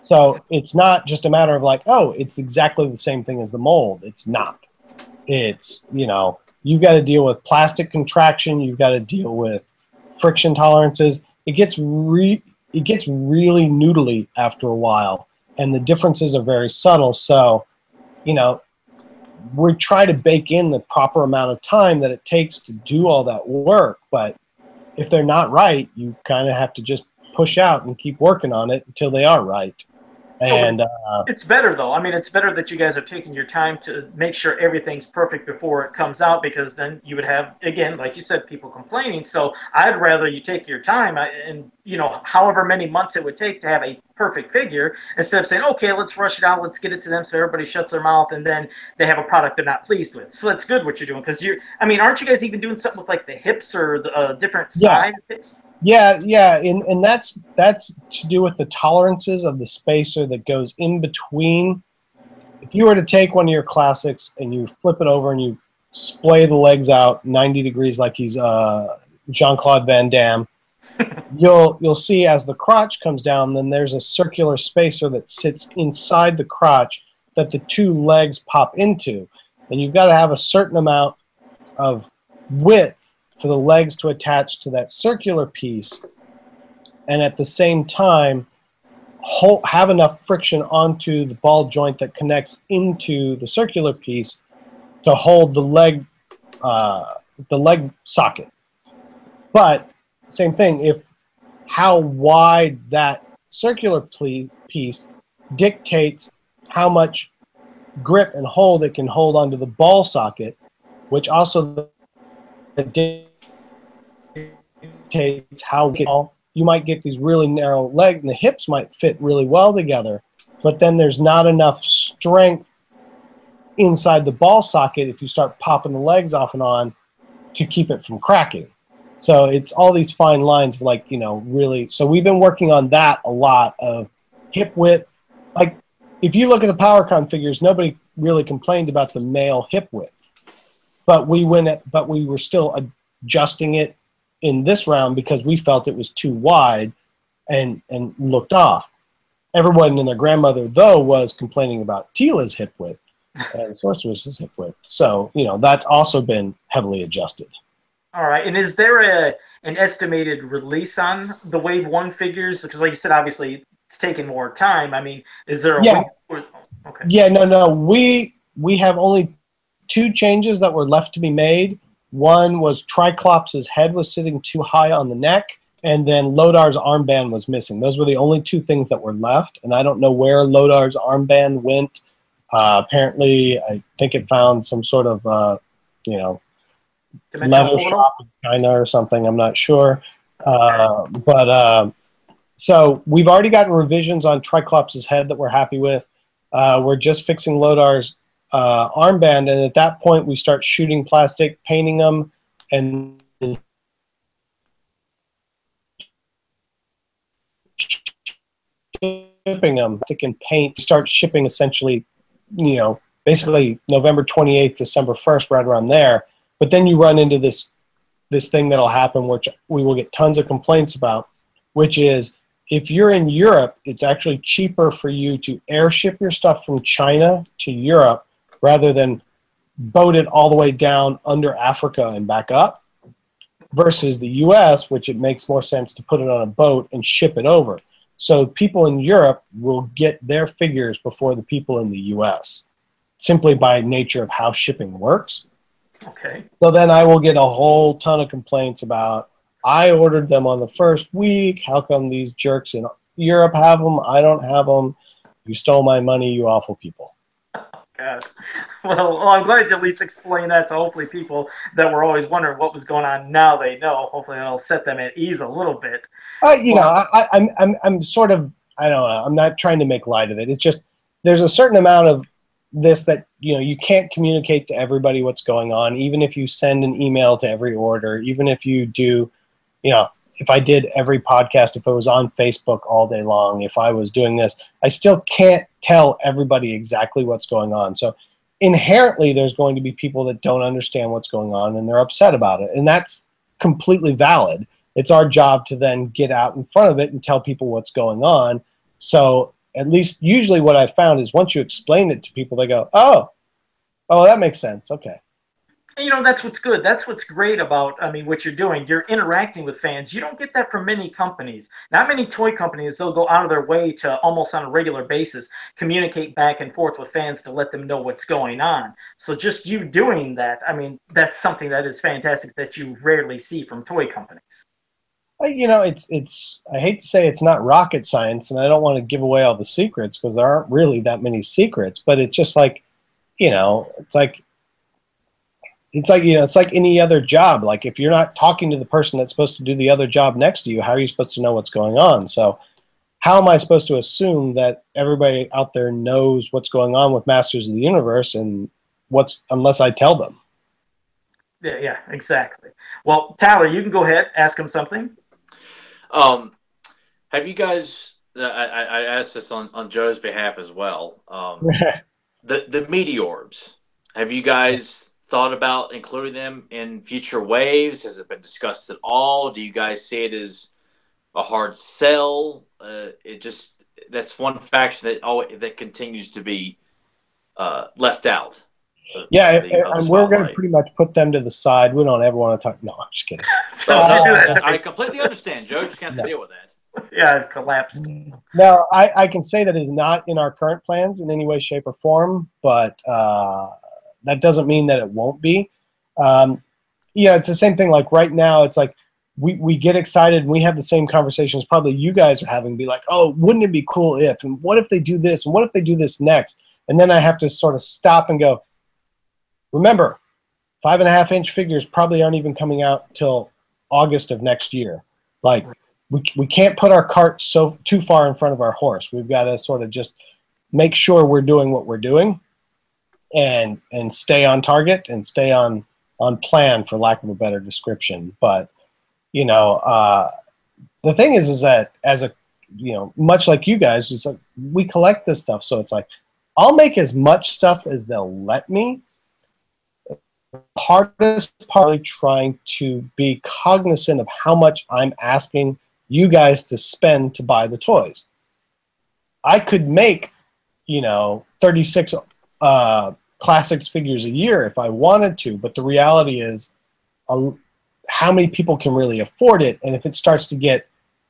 So it's not just a matter of like, oh, it's exactly the same thing as the mold. It's not. It's, you know, you've got to deal with plastic contraction. You've got to deal with friction tolerances. It gets really noodly after a while, and the differences are very subtle. So, you know, we try to bake in the proper amount of time that it takes to do all that work. But if they're not right, you kind of have to just push out and keep working on it until they are right. And it's better, though. I mean, it's better that you guys are taking your time to make sure everything's perfect before it comes out, because then you would have, again, like you said, people complaining. So I'd rather you take your time and, you know, however many months it would take to have a perfect figure, instead of saying, okay, let's rush it out, let's get it to them so everybody shuts their mouth, and then they have a product they're not pleased with. So that's good what you're doing, because I mean, aren't you guys even doing something with like the hips or the different side hips? Yeah, and that's to do with the tolerances of the spacer that goes in between. If you were to take one of your classics and you flip it over and you splay the legs out 90 degrees like he's Jean-Claude Van Damme, you'll see as the crotch comes down, then there's a circular spacer that sits inside the crotch that the two legs pop into. And you've got to have a certain amount of width for the legs to attach to that circular piece, and at the same time have enough friction onto the ball joint that connects into the circular piece to hold the leg socket. But same thing, if how wide that circular piece dictates how much grip and hold it can hold onto the ball socket, which also dictates how you might get these really narrow legs, and the hips might fit really well together, but then there's not enough strength inside the ball socket if you start popping the legs off and on to keep it from cracking. So it's all these fine lines of like, you know, really. So we've been working on that a lot of hip width. Like if you look at the PowerCon figures, nobody really complained about the male hip width, but we were still adjusting it in this round because we felt it was too wide and looked off. Everyone and their grandmother, though, was complaining about Tila's hip width and Sorceress's hip width. So, you know, that's also been heavily adjusted. All right. And is there an estimated release on the Wave 1 figures? Because like you said, obviously it's taking more time. I mean, is there a yeah. Okay. Yeah, no. We have only 2 changes that were left to be made. One was Triclops' head was sitting too high on the neck, and then Lodar's armband was missing. Those were the only 2 things that were left, and I don't know where Lodar's armband went. Apparently, I think it found some sort of, you know, leather shop in China or something. I'm not sure. So we've already gotten revisions on Triclops' head that we're happy with. We're just fixing Lodar's armband, and at that point we start shooting plastic, painting them, and shipping them. Stick and paint. Start shipping essentially, you know, basically November 28th, December 1st, right around there. But then you run into this thing that'll happen, which we will get tons of complaints about, which is if you're in Europe, it's actually cheaper for you to airship your stuff from China to Europe rather than boat it all the way down under Africa and back up, versus the US, which it makes more sense to put it on a boat and ship it over. So people in Europe will get their figures before the people in the US, simply by nature of how shipping works. Okay. So then I will get a whole ton of complaints about, I ordered them on the first week. How come these jerks in Europe have them? I don't have them. You stole my money, you awful people. God. Well, I'm glad you at least explained that. So hopefully people that were always wondering what was going on, now they know. Hopefully that'll set them at ease a little bit. You know, I'm sort of, I don't know, I'm not trying to make light of it. It's just there's a certain amount of this that, you know, you can't communicate to everybody what's going on, even if you send an email to every order, even if you do, you know, if I did every podcast, if I was on Facebook all day long, if I was doing this, I still can't tell everybody exactly what's going on. So inherently there's going to be people that don't understand what's going on and they're upset about it. And that's completely valid. It's our job to then get out in front of it and tell people what's going on. So at least usually what I've found is once you explain it to people, they go, oh, that makes sense. Okay. And, you know, that's what's good. That's what's great about, I mean, what you're doing. You're interacting with fans. You don't get that from many companies. Not many toy companies, they'll go out of their way to almost on a regular basis communicate back and forth with fans to let them know what's going on. So just you doing that, I mean, that's something that is fantastic that you rarely see from toy companies. You know, it's. I hate to say it's not rocket science, and I don't want to give away all the secrets because there aren't really that many secrets. But it's just like, you know, it's like you know, it's like any other job. Like if you're not talking to the person that's supposed to do the other job next to you, how are you supposed to know what's going on? So, how am I supposed to assume that everybody out there knows what's going on with Masters of the Universe and unless I tell them? Yeah, exactly. Well, Tyler, you can go ahead, ask him something. Have you guys? I asked this on Joe's behalf as well. The meteors. Have you guys thought about including them in future waves? Has it been discussed at all? Do you guys see it as a hard sell? That's one faction that continues to be left out. Yeah, and we're going to pretty much put them to the side. We don't ever want to talk. No, I'm just kidding. I completely understand, Joe. Just have to deal with that. Yeah, it collapsed. No, I can say that it is not in our current plans in any way, shape, or form, but that doesn't mean that it won't be. Yeah, it's the same thing. Like right now, it's like we get excited and we have the same conversations probably you guys are having. Be like, oh, wouldn't it be cool if? And what if they do this? And what if they do this next? And then I have to sort of stop and go, remember, 5.5-inch figures probably aren't even coming out till August of next year. Like, we can't put our cart too far in front of our horse. We've got to sort of just make sure we're doing what we're doing. and stay on target and stay on plan, for lack of a better description. But you know, the thing is that as a, you know, much like you guys, it's like we collect this stuff, so it's like I'll make as much stuff as they'll let me. The hardest part is trying to be cognizant of how much I'm asking you guys to spend to buy the toys. I could make, you know, 36 classics figures a year if I wanted to, but the reality is how many people can really afford it? And if it starts to get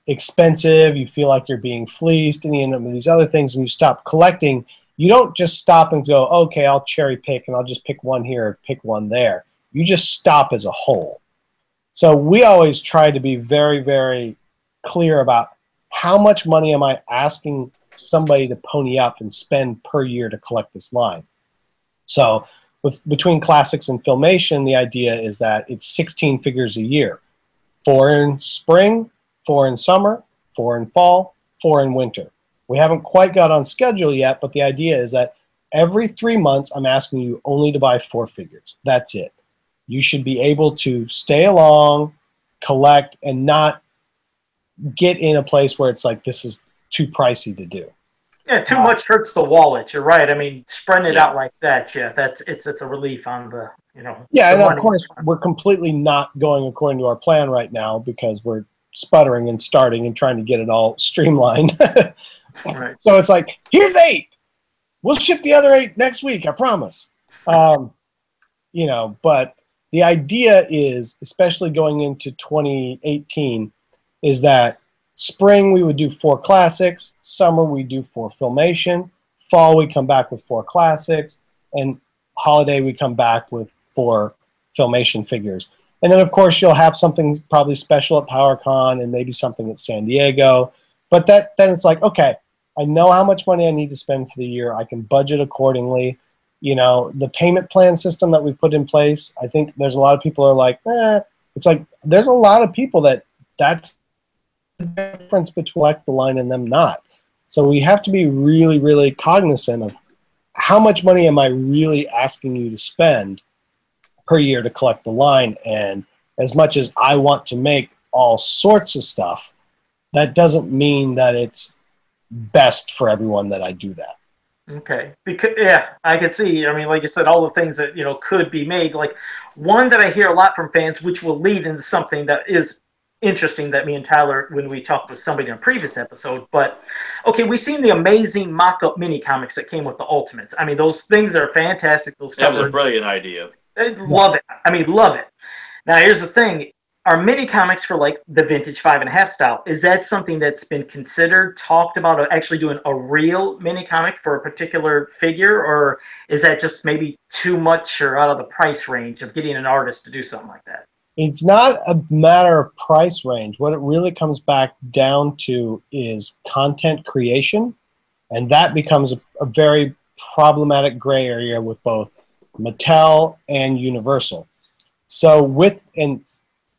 expensive, you feel like you're being fleeced, and you know these other things, and you stop collecting, you don't just stop and go, okay, I'll cherry pick and I'll just pick one here or pick one there. You just stop as a whole. So we always try to be very, very clear about how much money am I asking somebody to pony up and spend per year to collect this line. So between classics and Filmation, the idea is that it's 16 figures a year. 4 in spring, 4 in summer, 4 in fall, 4 in winter. We haven't quite got on schedule yet, but the idea is that every 3 months I'm asking you only to buy 4 figures. That's it. You should be able to stay along, collect, and not get in a place where it's like this is too pricey to do. Yeah, too much hurts the wallet. You're right. I mean, spreading it out like that, yeah, it's a relief on the, you know. Yeah, and of course we're completely not going according to our plan right now because we're sputtering and starting and trying to get it all streamlined. Right. So it's like, here's 8. We'll ship the other 8 next week, I promise. You know, but the idea is, especially going into 2018, is that spring we would do 4 classics, summer we do 4 Filmation, fall we come back with 4 classics, and holiday we come back with 4 Filmation figures. And then of course you'll have something probably special at PowerCon and maybe something at San Diego. But then it's like, okay, I know how much money I need to spend for the year. I can budget accordingly. You know, the payment plan system that we've put in place, I think there's a lot of people are like, it's like there's a lot of people that's the difference between collect the line and them not. So we have to be really, really cognizant of how much money am I really asking you to spend per year to collect the line. And as much as I want to make all sorts of stuff, that doesn't mean that it's best for everyone that I do that. Okay, because yeah, I could see. I mean, like you said, all the things that could be made. Like one that I hear a lot from fans, which will lead into something that is interesting that me and Tyler, when we talked with somebody in a previous episode. But okay, we've seen the amazing mock-up mini comics that came with the Ultimates. I mean, those things are fantastic. Those that was a brilliant idea. I love it. I mean, love it. Now, here's the thing. Are mini comics for like the vintage 5.5 style? Is that something that's been considered, talked about, or actually doing a real mini comic for a particular figure, or is that just maybe too much or out of the price range of getting an artist to do something like that? It's not a matter of price range. What it really comes back down to is content creation, and that becomes a very problematic gray area with both Mattel and Universal. So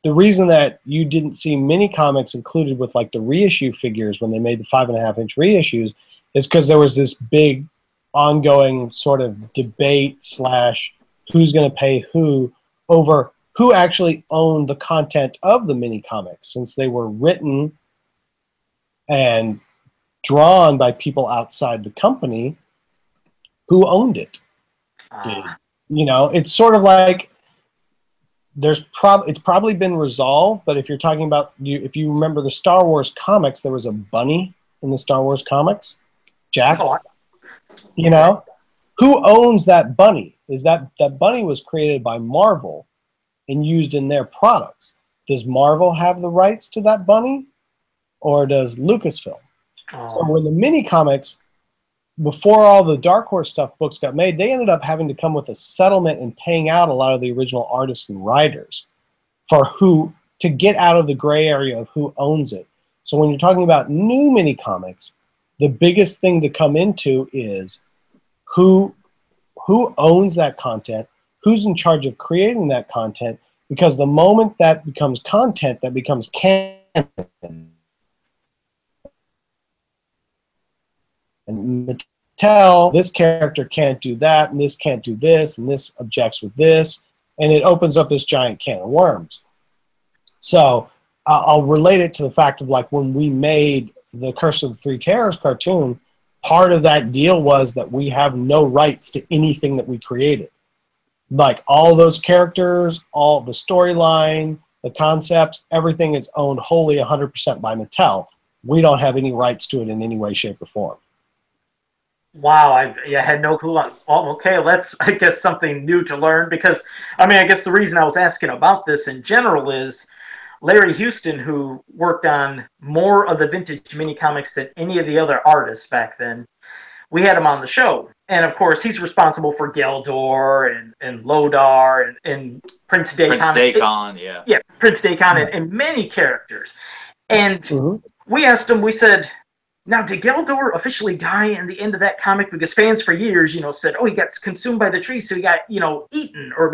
the reason that you didn't see mini comics included with like the reissue figures when they made the 5.5-inch reissues is because there was this big ongoing sort of debate / who's going to pay who over who actually owned the content of the mini comics, since they were written and drawn by people outside the company. Who owned it? It's sort of like it's probably been resolved, but if you're talking about, if you remember the Star Wars comics, there was a bunny in the Star Wars comics, Jax. Who owns that bunny? Is that bunny was created by Marvel and used in their products. Does Marvel have the rights to that bunny, or does Lucasfilm? So when the mini comics, before all the Dark Horse stuff books got made, they ended up having to come with a settlement and paying out a lot of the original artists and writers to get out of the gray area of who owns it. So when you're talking about new mini comics, the biggest thing to come into is who owns that content, who's in charge of creating that content, because the moment that becomes content, that becomes canon. And tell this character can't do that, and this can't do this, and this objects with this, and it opens up this giant can of worms. So I'll relate it to the fact of like when we made the Curse of the Three Terrors cartoon, part of that deal was that we have no rights to anything that we created. Like all those characters, all the storyline, the concepts, everything is owned wholly 100% by Mattel. We don't have any rights to it in any way, shape, or form. Wow, I had no clue. Okay, that's, I guess, something new to learn because, I mean, I guess the reason I was asking about this in general is Larry Houston, who worked on more of the vintage mini comics than any of the other artists back then, we had him on the show. And of course, he's responsible for Geldor and Lodar and Prince Dacon. Prince Dacon, yeah. Yeah, Prince Dacon and many characters. And we asked him, we said, now, did Geldor officially die in the end of that comic? Because fans for years, said, oh, he got consumed by the tree, so he got, eaten or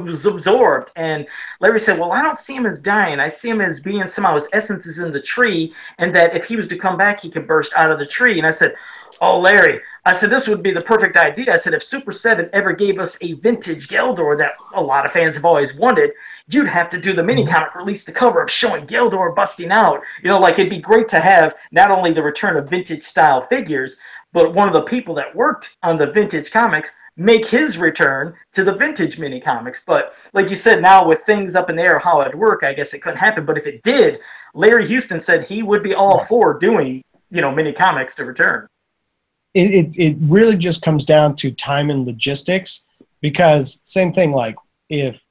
was absorbed. And Larry said, well, I don't see him as dying. I see him as being somehow his essence is in the tree, and that if he was to come back, he could burst out of the tree. And I said, oh, Larry, I said, this would be the perfect idea. I said, if Super 7 ever gave us a vintage Geldor that a lot of fans have always wanted, you'd have to do the mini comic release, the cover of showing Geldor busting out. Like it'd be great to have not only the return of vintage style figures, but one of the people that worked on the vintage comics make his return to the vintage mini comics. But like you said, now with things up in the air how it'd work, I guess it couldn't happen. But if it did, Larry Houston said he would be all for doing, mini comics to return. It really just comes down to time and logistics, because same thing, like if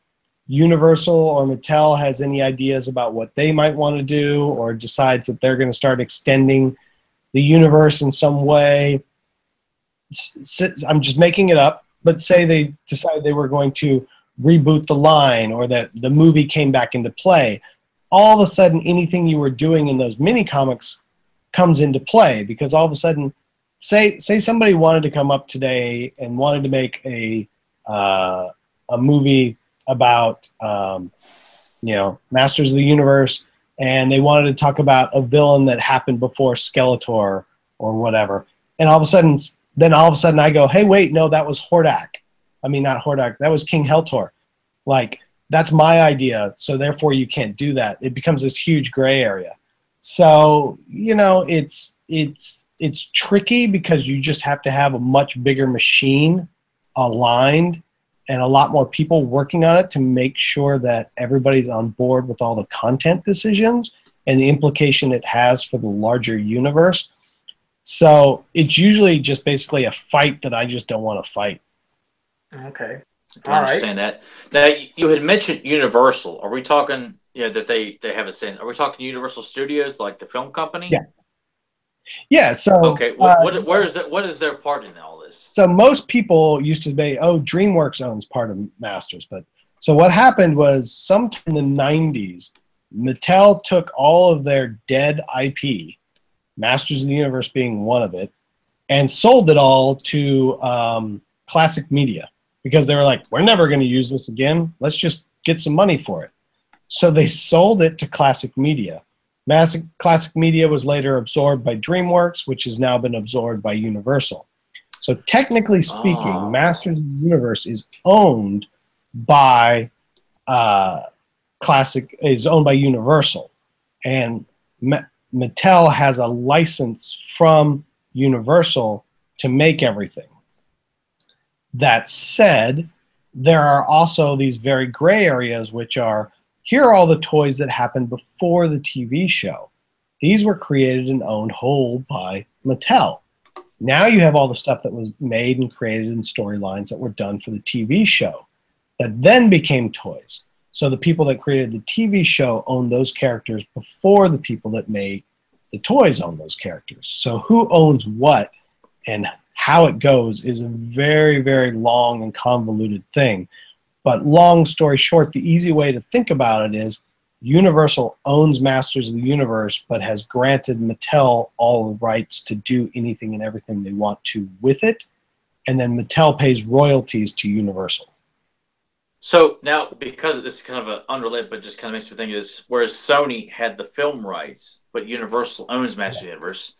Universal or Mattel has any ideas about what they might want to do or decides that they're going to start extending the universe in some way, I'm just making it up, but say they decided they were going to reboot the line or that the movie came back into play, all of a sudden anything you were doing in those mini comics comes into play, because all of a sudden, say somebody wanted to come up today and wanted to make a movie about Masters of the Universe, and they wanted to talk about a villain that happened before Skeletor or whatever, and all of a sudden I go, hey, wait, no, that was Hordak. I mean, not Hordak, that was King Heltor. Like, that's my idea, so therefore you can't do that. It becomes this huge gray area. So it's tricky, because you just have to have a much bigger machine aligned and a lot more people working on it to make sure that everybody's on board with all the content decisions and the implication it has for the larger universe. So it's usually just basically a fight that I just don't want to fight. Okay. I understand that. Now, you had mentioned Universal. Are we talking that they have a sense? Are we talking Universal Studios, like the film company? Yeah. Yeah, so okay, what is their part in all this? So most people used to say, "Oh, DreamWorks owns part of Masters," but so what happened was, sometime in the '90s, Mattel took all of their dead IP, Masters of the Universe being one of it, and sold it all to Classic Media, because they were like, "We're never going to use this again. Let's just get some money for it." So they sold it to Classic Media. Classic Media was later absorbed by DreamWorks, which has now been absorbed by Universal. So technically speaking, Masters of the Universe is owned by Universal, and Mattel has a license from Universal to make everything. That said, there are also these very gray areas, which are, here are all the toys that happened before the TV show. These were created and owned whole by Mattel. Now you have all the stuff that was made and created in storylines that were done for the TV show that then became toys. So the people that created the TV show own those characters before the people that made the toys own those characters. So who owns what and how it goes is a very, very long and convoluted thing. But long story short, the easy way to think about it is Universal owns Masters of the Universe, but has granted Mattel all the rights to do anything and everything they want to with it. And then Mattel pays royalties to Universal. So now, because this is kind of an unrelated, but just kind of makes me think is, whereas Sony had the film rights, but Universal owns Masters of the Universe,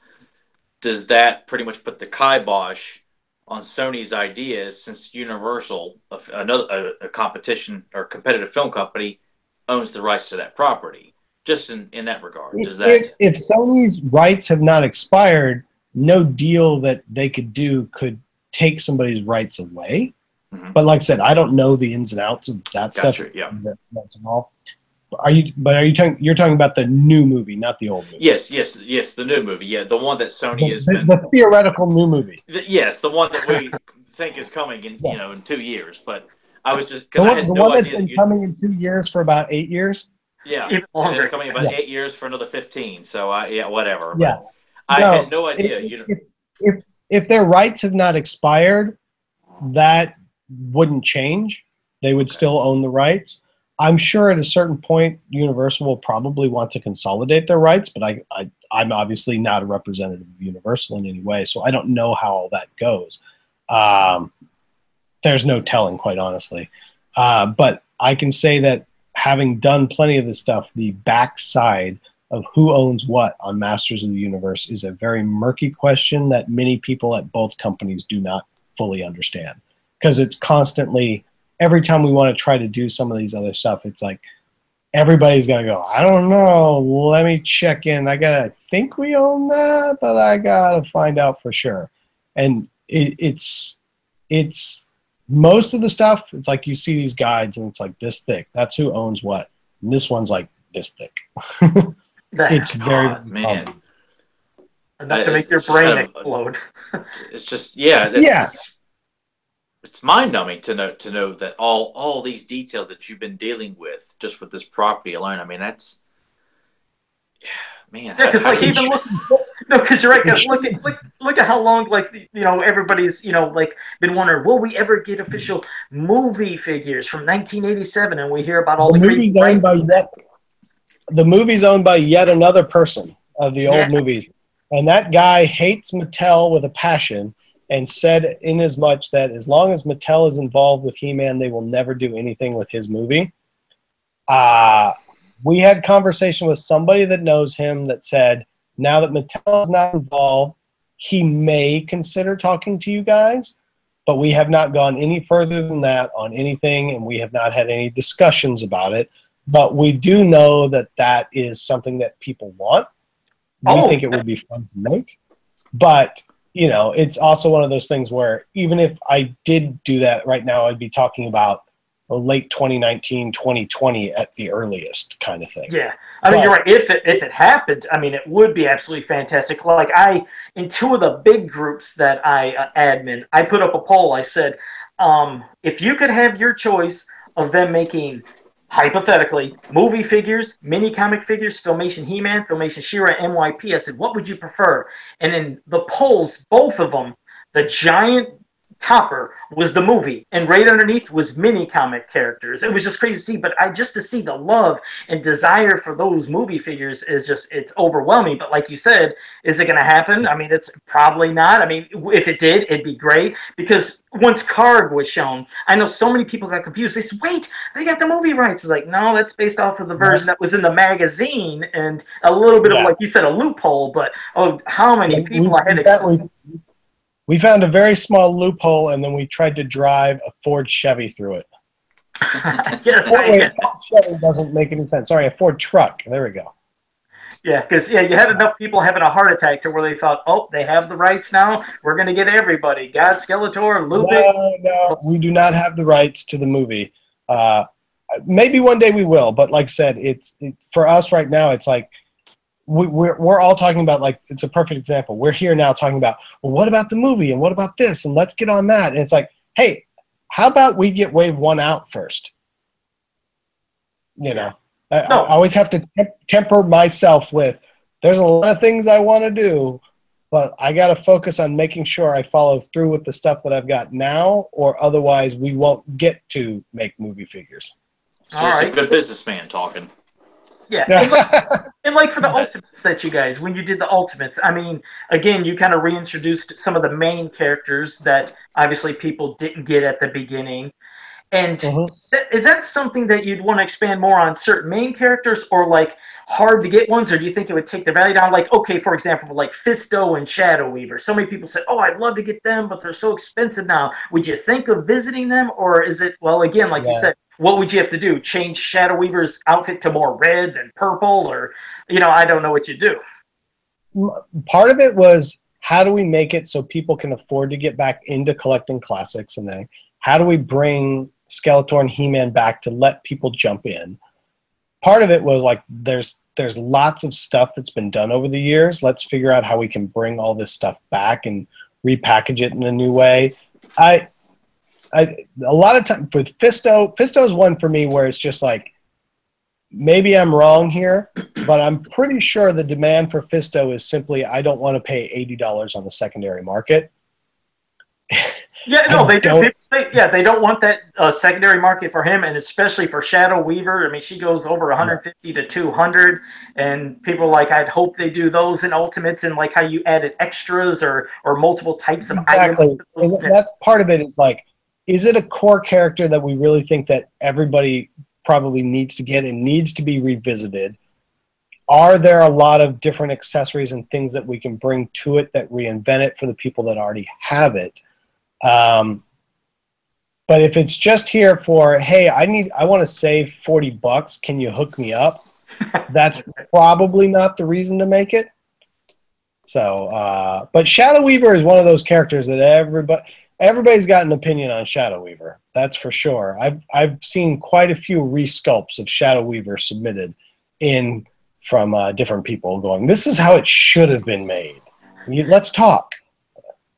does that pretty much put the kibosh on Sony's ideas, since Universal, a competition or competitive film company, owns the rights to that property? Just in that regard, does that? If Sony's rights have not expired, no deal that they could do could take somebody's rights away. Mhm. But like I said, I don't know the ins and outs of that stuff. Yeah. That's all. Are you talking? You're talking about the new movie, not the old movie. Yes, the new movie. Yeah, the one that Sony has been. The theoretical new movie. Yes, the one that we think is coming in in 2 years. But I was just the one that's been coming in 2 years for about 8 years. Yeah, and then coming about 8 years for another 15. So whatever. Yeah, I had no idea. If their rights have not expired, that wouldn't change. They would still own the rights. I'm sure at a certain point, Universal will probably want to consolidate their rights, but I'm obviously not a representative of Universal in any way, so I don't know how all that goes. There's no telling, quite honestly. But I can say that having done plenty of this stuff, the backside of who owns what on Masters of the Universe is a very murky question that many people at both companies do not fully understand. Because it's constantly, every time we want to try to do some of these other stuff, it's like everybody's got to go, I don't know, let me check in. I think we own that, but I got to find out for sure. And it's most of the stuff, it's like you see these guides and it's like this thick. That's who owns what. And this one's like this thick. It's very man. Enough to make your brain explode. It's just it's mind-numbing to know that all these details that you've been dealing with just with this property alone. I mean, that's man. Yeah, because like even because you're right. Look at how long everybody's been wondering, will we ever get official movie figures from 1987? And we hear about all the movies owned by the movie's owned by yet another person of the old movies, and that guy hates Mattel with a passion. And said in as much that as long as Mattel is involved with He-Man, they will never do anything with his movie. We had conversation with somebody that knows him that said, now that Mattel is not involved, he may consider talking to you guys, but we have not gone any further than that on anything, and we have not had any discussions about it. But we do know that that is something that people want. We think it would be fun to make. But it's also one of those things where even if I did do that right now, I'd be talking about a late 2019, 2020 at the earliest kind of thing. Yeah. I mean, you're right. If it happened, I mean, it would be absolutely fantastic. Like in two of the big groups that I admin, I put up a poll. I said, if you could have your choice of them making, hypothetically, movie figures, mini comic figures, Filmation He-Man, Filmation She-Ra, MYP, I said, what would you prefer? And in the polls, both of them, the giant topper was the movie, and right underneath was mini comic characters. It was just crazy to see, but just to see the love and desire for those movie figures is just, it's overwhelming. But like you said, is it going to happen? I mean, it's probably not. I mean, if it did, it'd be great, because once Karg was shown, I know so many people got confused. They said, wait, they got the movie rights. It's like, no, that's based off of the version that was in the magazine, and a little bit of, like you said, a loophole, but how many people I had explained. We found a very small loophole, and then we tried to drive a Ford Chevy through it. Ford Chevy doesn't make any sense. Sorry, a Ford truck. There we go. Yeah, because you had enough people having a heart attack to where they thought, oh, they have the rights now. We're going to get everybody. God, Skeletor, Lubick. No, we do not have the rights to the movie. Maybe one day we will, but like I said, it's for us right now, it's like, we're all talking about, like, it's a perfect example. We're here now talking about, well, what about the movie, and what about this, and let's get on that. And it's like, hey, how about we get Wave 1 out first? I always have to temper myself with, there's a lot of things I want to do, but I got to focus on making sure I follow through with the stuff that I've got now, or otherwise we won't get to make movie figures. It's just a good businessman talking. Yeah, and like for the Ultimates that you guys, when you did the Ultimates, I mean, again, you kind of reintroduced some of the main characters that obviously people didn't get at the beginning. And is that something that you'd want to expand more on, certain main characters, or like hard to get ones, or do you think it would take the value down? Like, okay, for example, like Fisto and Shadow Weaver. So many people say, "Oh, I'd love to get them, but they're so expensive now." Would you think of visiting them, or is it, well, again, like you Yeah. said, what would you have to do? Change Shadow Weaver's outfit to more red and purple, or I don't know what you do. Part of it was, how do we make it so people can afford to get back into collecting classics, and then how do we bring Skeletor and He-Man back to let people jump in? Part of it was like, there's lots of stuff that's been done over the years. Let's figure out how we can bring all this stuff back and repackage it in a new way. A lot of time for Fisto's one for me where it's just like, maybe I'm wrong here, but I'm pretty sure the demand for Fisto is simply, I don't want to pay $80 on the secondary market. Yeah, no, they do. People say, yeah, they don't want that secondary market for him, and especially for Shadow Weaver. I mean, she goes over 150 to 200, and people are like, I'd hope they do those in Ultimates, and like how you added extras or multiple types of items. And that's part of it. Is like, is it a core character that we really think that everybody probably needs to get and needs to be revisited? Are there a lot of different accessories and things that we can bring to it that reinvent it for the people that already have it? But if it's just here for, hey, I want to save $40, can you hook me up? That's probably not the reason to make it. So, but Shadow Weaver is one of those characters that everybody's got an opinion on Shadow Weaver. That's for sure. I've seen quite a few resculpts of Shadow Weaver submitted in from different people going, this is how it should have been made. Let's talk.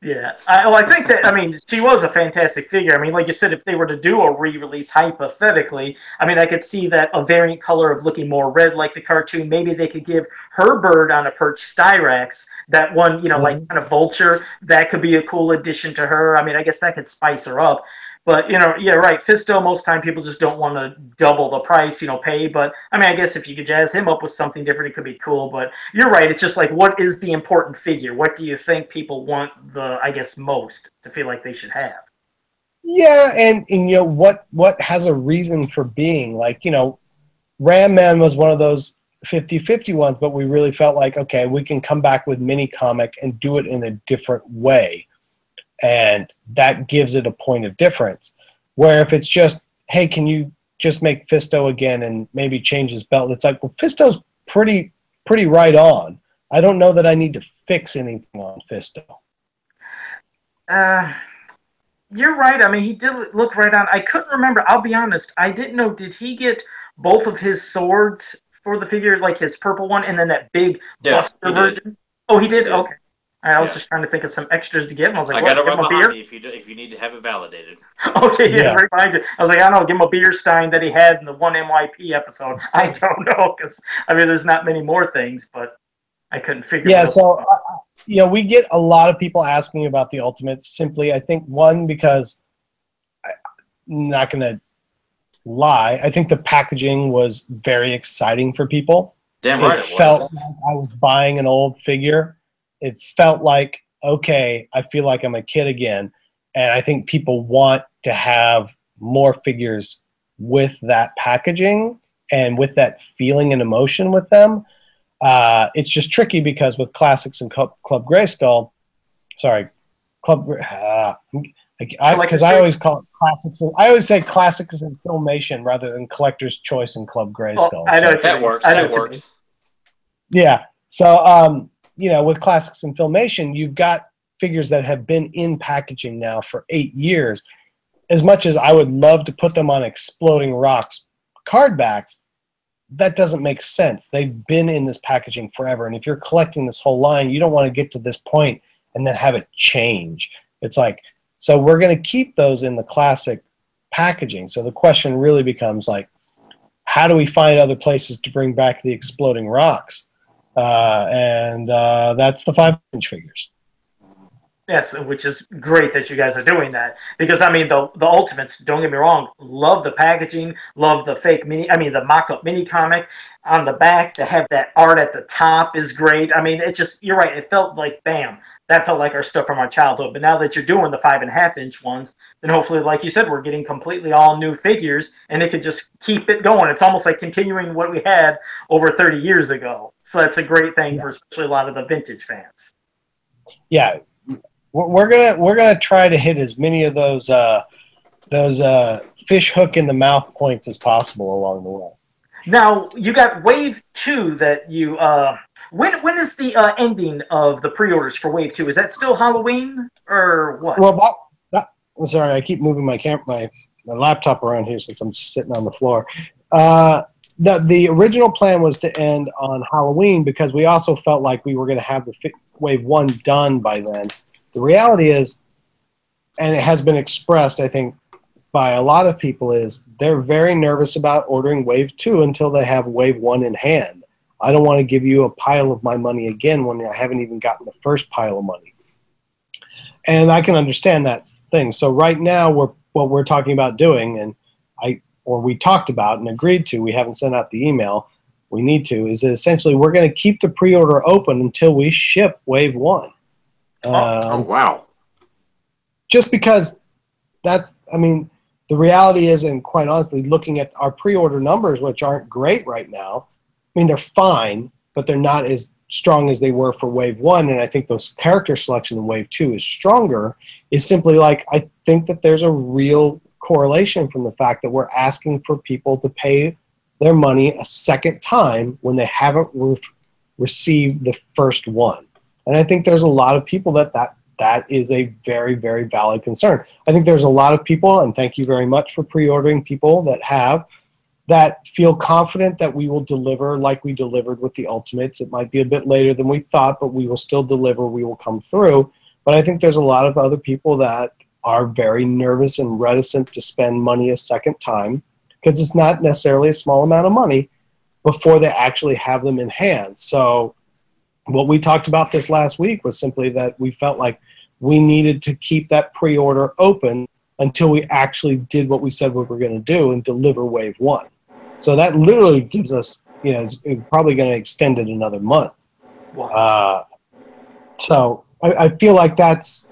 Yeah, I think that, I mean, she was a fantastic figure. I mean, like you said, if they were to do a re-release, hypothetically, I mean, I could see that a variant color of looking more red like the cartoon. Maybe they could give her bird on a perch Styrax, that one, like kind of vulture. That could be a cool addition to her. I mean, I guess that could spice her up. But, yeah, right. Fisto, most time people just don't want to double the price, pay. But, I mean, I guess if you could jazz him up with something different, it could be cool. But you're right. It's just like, what is the important figure? What do you think people want most to feel like they should have? Yeah, and what has a reason for being? Like, Ram Man was one of those 50-50 ones, but we really felt like, okay, we can come back with mini comic and do it in a different way. And that gives it a point of difference. Where if it's just, hey, can you just make Fisto again and maybe change his belt? It's like, well, Fisto's pretty right on. I don't know that I need to fix anything on Fisto. You're right. I mean, he did look right on. I couldn't remember. I'll be honest. I didn't know. Did he get both of his swords for the figure, like his purple one, and then that big Buster version? Oh, he did? Okay. I was just trying to think of some extras to give him. I was like, I got to run behind me if you need to have it validated. Okay, yeah, remind you. I was like, I don't know, give him a beer stein that he had in the one NYP episode. I don't know, because, I mean, there's not many more things, but I couldn't figure it out. So, we get a lot of people asking about the Ultimates. Simply, I think, one, because I'm not going to lie, I think the packaging was very exciting for people. Damn right it felt like I was buying an old figure. It felt like, okay, I feel like I'm a kid again. And I think people want to have more figures with that packaging and with that feeling and emotion with them. It's just tricky because with Classics and Club Grayskull, because I always call it Classics. I always say Classics and Filmation rather than Collector's Choice and Club Grayskull. I know that works. That works. Yeah. So, with Classics and Filmation, you've got figures that have been in packaging now for 8 years. As much as I would love to put them on Exploding Rocks card backs, that doesn't make sense. They've been in this packaging forever. And if you're collecting this whole line, you don't want to get to this point and then have it change. It's like, so we're going to keep those in the classic packaging. So the question really becomes like, how do we find other places to bring back the Exploding Rocks? And that's the 5-inch figures. Yes, which is great that you guys are doing that, because I mean the Ultimates, don't get me wrong, love the packaging, love the the mock-up mini comic on the back. To have that art at the top is great. I mean, you're right, it felt like, bam, that felt like our stuff from our childhood. But now that you're doing the 5.5-inch ones, then hopefully, like you said, we're getting completely all new figures, and it could just keep it going. It's almost like continuing what we had over 30 years ago. So that's a great thing for especially a lot of the vintage fans. Yeah, we're gonna try to hit as many of those fish hook in the mouth points as possible along the way. Now you got Wave 2 that you when is the ending of the pre-orders for Wave 2? Is that still Halloween or what? Well, I'm sorry, I keep moving my laptop around here since I'm just sitting on the floor. The original plan was to end on Halloween because we also felt like we were going to have the Wave 1 done by then. The reality is, and it has been expressed, I think, by a lot of people, is they're very nervous about ordering Wave 2 until they have Wave 1 in hand. I don't want to give you a pile of my money again when I haven't even gotten the first pile of money. And I can understand that thing. So right now, what we're talking about doing, and we talked about and agreed to, we haven't sent out the email, we need to, is that essentially we're going to keep the pre-order open until we ship Wave 1. Oh, wow. Just because the reality is, and quite honestly, looking at our pre-order numbers, which aren't great right now, I mean, they're fine, but they're not as strong as they were for Wave 1, and I think those character selection in Wave 2 is stronger, is simply like, I think that there's a real correlation from the fact that we're asking for people to pay their money a second time when they haven't received the first one. And I think there's a lot of people that is a very, very valid concern. I think there's a lot of people, and thank you very much for pre-ordering people that feel confident that we will deliver like we delivered with the Ultimates. It might be a bit later than we thought, but we will still deliver. We will come through. But I think there's a lot of other people that are very nervous and reticent to spend money a second time because it's not necessarily a small amount of money before they actually have them in hand. So what we talked about this last week was simply that we felt like we needed to keep that pre-order open until we actually did what we said we were going to do and deliver Wave 1. So that literally gives us, it's probably going to extend it another month. Wow. So I feel like that's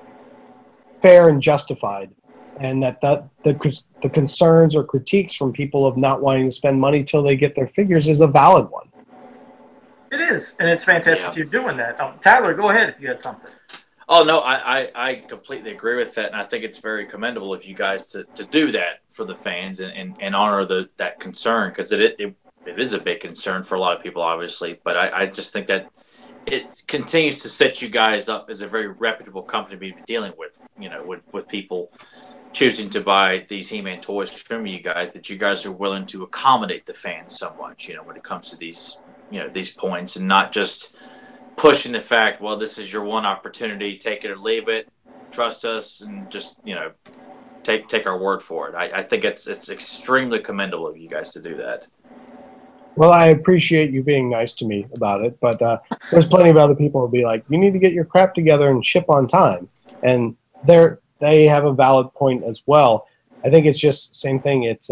fair and justified, and that the concerns or critiques from people of not wanting to spend money till they get their figures is a valid one. It is, and it's fantastic you're doing that. Tyler, go ahead if you had something. Oh, no, I completely agree with that, and I think it's very commendable of you guys to do that for the fans and honor that concern, because it is a big concern for a lot of people, obviously, but I just think that it continues to set you guys up as a very reputable company to be dealing with, with people choosing to buy these He-Man toys from you guys, that you guys are willing to accommodate the fans so much, when it comes to these, these points, and not just pushing the fact, well, this is your one opportunity, take it or leave it, trust us, and just, take our word for it. I think it's extremely commendable of you guys to do that. Well, I appreciate you being nice to me about it, but there's plenty of other people who'll be like, you need to get your crap together and ship on time. And they have a valid point as well. I think it's just the same thing. It's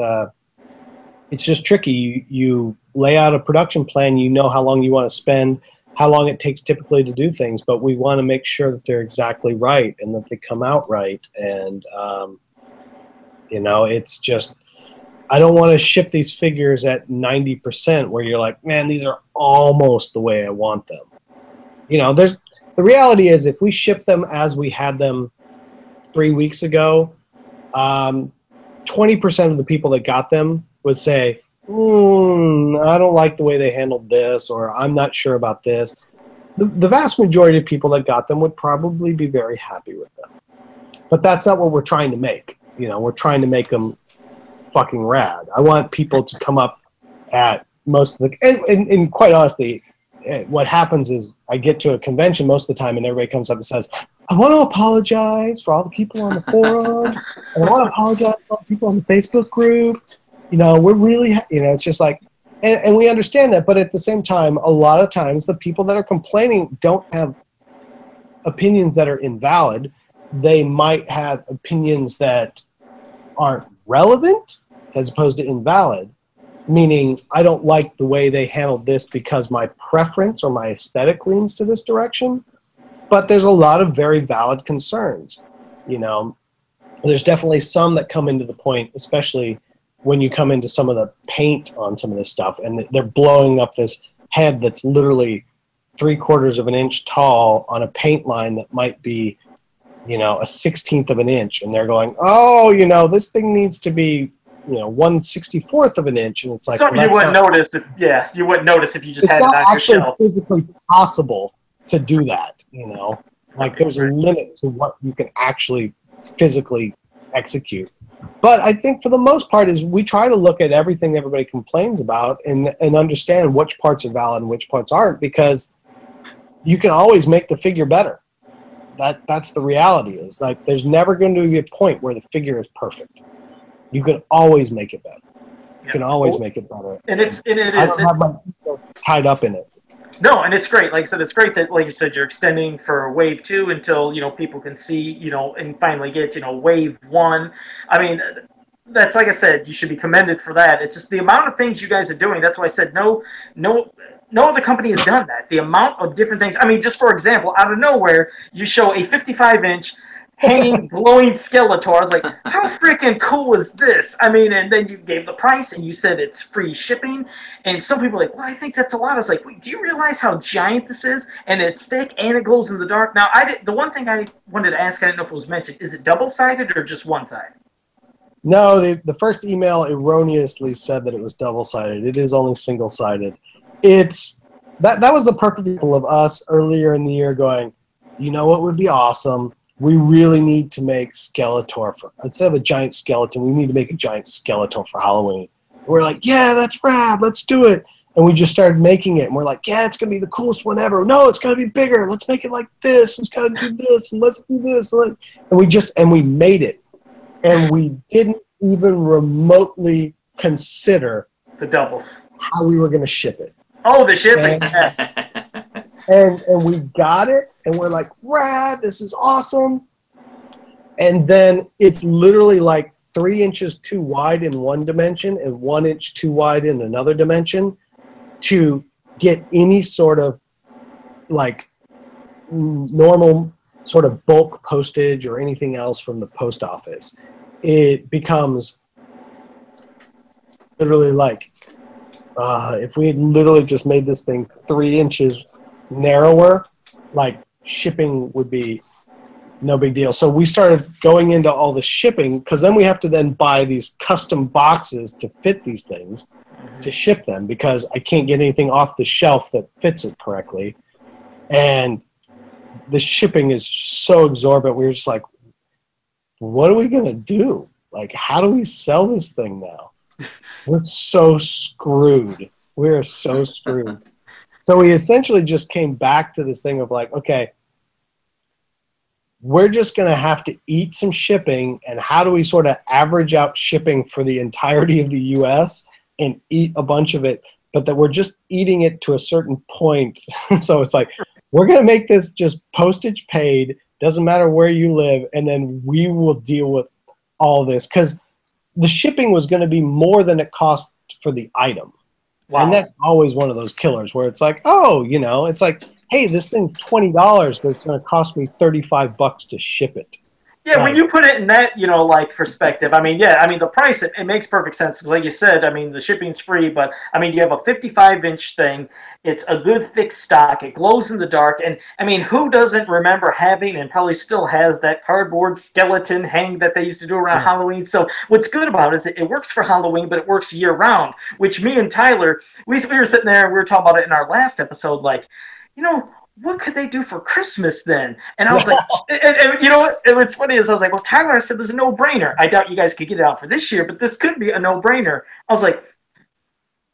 just tricky. You lay out a production plan, you know how long you want to spend, how long it takes typically to do things, but we want to make sure that they're exactly right and that they come out right. And, it's just, I don't want to ship these figures at 90% where you're like, man, these are almost the way I want them. The reality is if we ship them as we had them 3 weeks ago, 20% of the people that got them would say, I don't like the way they handled this, or I'm not sure about this. The vast majority of people that got them would probably be very happy with them. But that's not what we're trying to make. We're trying to make them fucking rad. I want people to come up at most of the... And quite honestly, what happens is I get to a convention most of the time and everybody comes up and says, I want to apologize for all the people on the forum, and I want to apologize for all the people on the Facebook group. We're really... it's just like... And we understand that, but at the same time, a lot of times the people that are complaining don't have opinions that are invalid. They might have opinions that aren't relevant as opposed to invalid, meaning I don't like the way they handled this because my preference or my aesthetic leans to this direction. But there's a lot of very valid concerns. You know, there's definitely some that come into the point, especially when you come into some of the paint on some of this stuff, and they're blowing up this head that's literally 3/4 of an inch tall on a paint line that might be, you know, a 1/16 of an inch, and they're going, oh, you know, this thing needs to be, you know, 1/64 of an inch, and it's like, something well, you wouldn't notice if, yeah, you wouldn't notice if you just it's had it not on your actually shelf. physically possible to do that, you know. Like, there's a limit to what you can actually physically execute. But I think for the most part is we try to look at everything everybody complains about and understand which parts are valid and which parts aren't, because you can always make the figure better. That's the reality. Is like there's never going to be a point where the figure is perfect. You can always make it better. You can always make it better. And it is. I don't have my ego tied up in it. No, and it's great. Like I said, it's great that, like you said, you're extending for wave 2 until, you know, people can see, you know, and finally get, you know, wave 1. I mean, that's, like I said, you should be commended for that. It's just the amount of things you guys are doing. That's why I said no other company has done that. The amount of different things. I mean, just for example, out of nowhere, you show a 55-inch hanging, glowing Skeletor. I was like, how freaking cool is this? I mean, and then you gave the price, and you said it's free shipping. And some people are like, well, I think that's a lot. I was like, wait, do you realize how giant this is? And it's thick, and it glows in the dark. Now, the one thing I wanted to ask, I didn't know if it was mentioned, is it double-sided or just one-sided? No, the first email erroneously said that it was double-sided. It is only single-sided. It's that was the perfect example of us earlier in the year going, you know what would be awesome? We really need to make Skeletor instead of a giant skeleton, we need to make a giant Skeletor for Halloween. And we're like, yeah, that's rad. Let's do it. And we just started making it. And we're like, yeah, it's going to be the coolest one ever. No, it's going to be bigger. Let's make it like this. It's got to do this. And let's do this. And we made it. And we didn't even remotely consider The double. how we were going to ship it. Oh, the shipping. And we got it, and we're like, rad, this is awesome. And then it's literally like 3 inches too wide in one dimension and 1 inch too wide in another dimension to get any sort of like normal sort of bulk postage or anything else from the post office. It becomes literally like, if we had literally just made this thing 3 inches narrower, like shipping would be no big deal. So we started going into all the shipping, because then we have to then buy these custom boxes to fit these things to ship them, because I can't get anything off the shelf that fits it correctly. And the shipping is so exorbitant. We were just like, what are we going to do? Like, how do we sell this thing now? We're so screwed. We're so screwed. So we essentially just came back to this thing of like, okay, we're just going to have to eat some shipping, and how do we sort of average out shipping for the entirety of the U.S. and eat a bunch of it, but that we're just eating it to a certain point. So it's like, we're going to make this just postage paid, doesn't matter where you live, and then we will deal with all this, because the shipping was going to be more than it cost for the item. Wow. And that's always one of those killers where it's like, oh, you know, it's like, hey, this thing's $20, but it's going to cost me $35 to ship it. Yeah, when you put it in that, you know, like perspective, I mean, yeah, I mean, the price, it makes perfect sense. Because like you said, I mean, the shipping's free, but I mean, you have a 55-inch thing. It's a good thick stock. It glows in the dark. And I mean, who doesn't remember having, and probably still has, that cardboard skeleton hang that they used to do around Halloween? So what's good about it is it works for Halloween, but it works year round, which me and Tyler, we were sitting there and we were talking about it in our last episode, like, you know, what could they do for Christmas then? And I was like, and you know what? And what's funny is I was like, well, Tyler, I said, there's a no-brainer. I doubt you guys could get it out for this year, but this could be a no-brainer. I was like,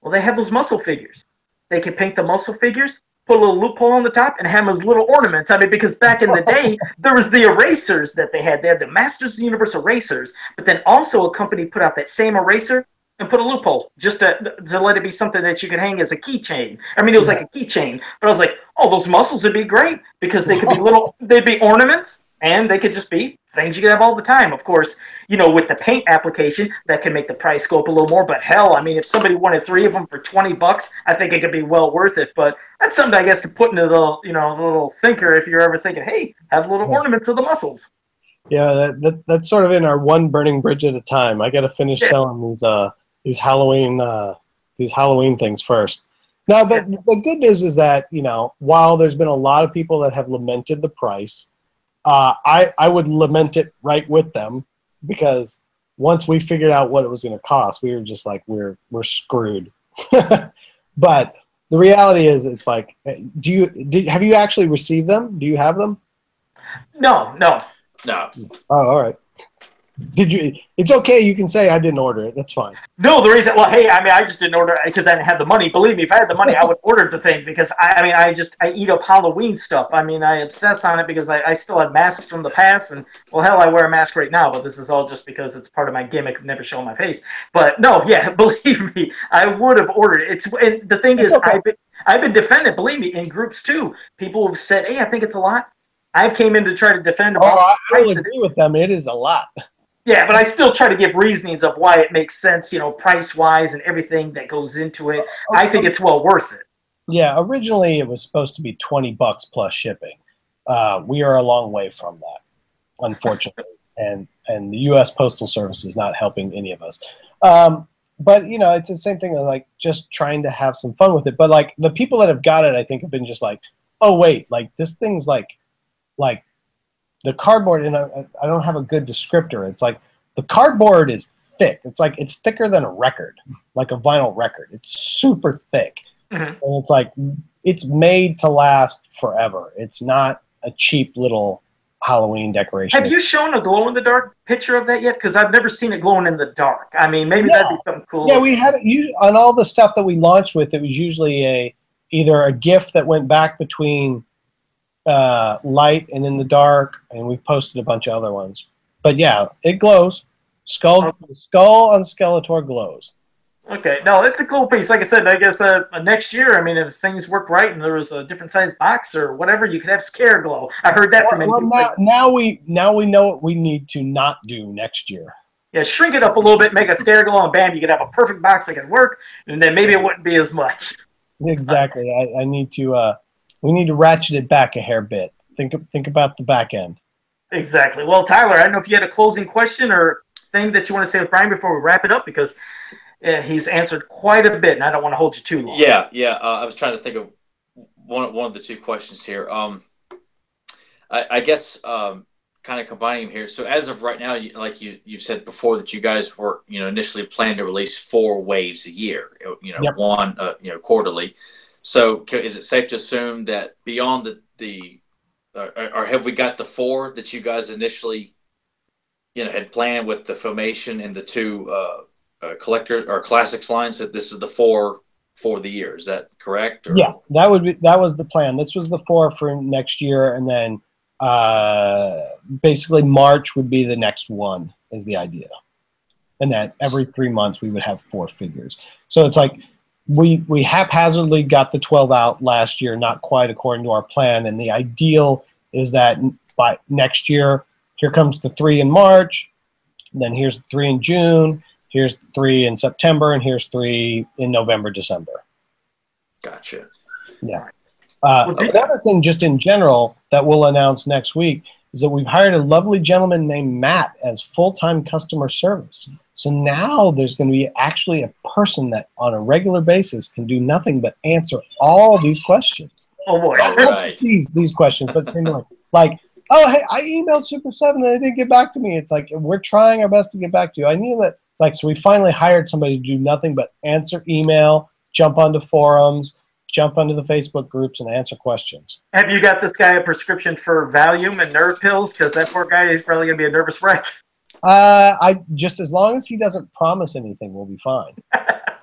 well, they have those muscle figures. They can paint the muscle figures, put a little loophole on the top, and have them as little ornaments. I mean, because back in the day, there was the erasers that they had. They had the Masters of the Universe erasers, but then also a company put out that same eraser and put a loophole just to let it be something that you could hang as a keychain. I mean, it was like a keychain, but I was like, oh, those muscles would be great because they could be little, they'd be ornaments, And they could just be things you could have all the time. Of course, you know, with the paint application, that can make the price go up a little more. But hell, I mean, if somebody wanted 3 of them for $20, I think it could be well worth it. But that's something, I guess, to put into the, you know, the little thinker if you're ever thinking, hey, have little ornaments of the muscles. Yeah, that's sort of in our one burning bridge at a time. I got to finish selling these Halloween things first. No, but the good news is that, you know, while there's been a lot of people that have lamented the price, I would lament it right with them, because once we figured out what it was going to cost, we were just like, we're screwed. But the reality is, it's like, have you actually received them? Do you have them? No. No. Oh, all right. Did you? It's okay. You can say I didn't order it. That's fine. No, the reason, well, hey, I mean, I just didn't order it because I didn't have the money. Believe me, if I had the money, I would order the thing, because I eat up Halloween stuff. I mean, I obsess on it because I still have masks from the past, and well, hell, I wear a mask right now, but this is all just because it's part of my gimmick of never showing my face. But no, yeah, believe me, I would have ordered it. And the thing is, okay. I've been defended, believe me, in groups too. People have said, hey, I think it's a lot. I've came in to try to defend. I will agree with them. It is a lot. Yeah, but I still try to give reasonings of why it makes sense, you know, price-wise and everything that goes into it. I think it's well worth it. Yeah, originally it was supposed to be $20 plus shipping. We are a long way from that, unfortunately, and the U.S. Postal Service is not helping any of us. But you know, it's the same thing. Like, just trying to have some fun with it. But like, the people that have got it, I think, have been just like, oh wait, like this thing's like the cardboard, and I don't have a good descriptor. It's like the cardboard is thick. It's like, it's thicker than a record, like a vinyl record. It's super thick. Mm-hmm. And it's like, it's made to last forever. It's not a cheap little Halloween decoration. Have you shown a glow-in-the-dark picture of that yet? Because I've never seen it glowing in the dark. I mean, maybe that'd be something cool. Yeah, we had it on all the stuff that we launched with. It was usually either a gift that went back between light and in the dark, and we posted a bunch of other ones. But yeah, it glows. Skull on Skeletor glows. Okay, no, it's a cool piece. Like I said, I guess next year, I mean, if things worked right and there was a different size box or whatever, you could have Scare Glow. I heard that from many people. Now we know what we need to not do next year. Yeah, shrink it up a little bit, make a Scare Glow, and bam, you could have a perfect box that could work, and then maybe it wouldn't be as much. Exactly. I need to. We need to ratchet it back a hair bit. Think about the back end. Exactly. Well, Tyler, I don't know if you had a closing question or thing that you want to say with Brian before we wrap it up, because he's answered quite a bit, and I don't want to hold you too long. Yeah. I was trying to think of one of the two questions here. I guess kind of combining them here. So as of right now, like you said before, that you guys were, you know, initially planned to release 4 waves a year. You know, yep. One quarterly. So is it safe to assume that beyond or have we got the 4 that you guys initially, you know, had planned with the Filmation and the 2 collectors or classics lines, that this is the 4 for the year? Is that correct? Or? Yeah, that was the plan. This was the 4 for next year, and then basically March would be the next one, is the idea. And that every 3 months we would have 4 figures. So it's like, we haphazardly got the 12 out last year, not quite according to our plan. And the ideal is that by next year, here comes the 3 in March, then here's the 3 in June, here's 3 in September, and here's 3 in November, December. Gotcha. Yeah. Another thing, just in general, that we'll announce next week is that we've hired a lovely gentleman named Matt as full-time customer service. So now there's going to be actually a person that on a regular basis can do nothing but answer all these questions. Oh boy. Not these questions, but similar. Like, oh, hey, I emailed Super 7 and they didn't get back to me. It's like, we're trying our best to get back to you. I need that. It's like, so we finally hired somebody to do nothing but answer email, jump onto forums, jump onto the Facebook groups, and answer questions. Have you got this guy a prescription for Valium and nerve pills? Because that poor guy is probably going to be a nervous wreck. I just, as long as he doesn't promise anything, we'll be fine.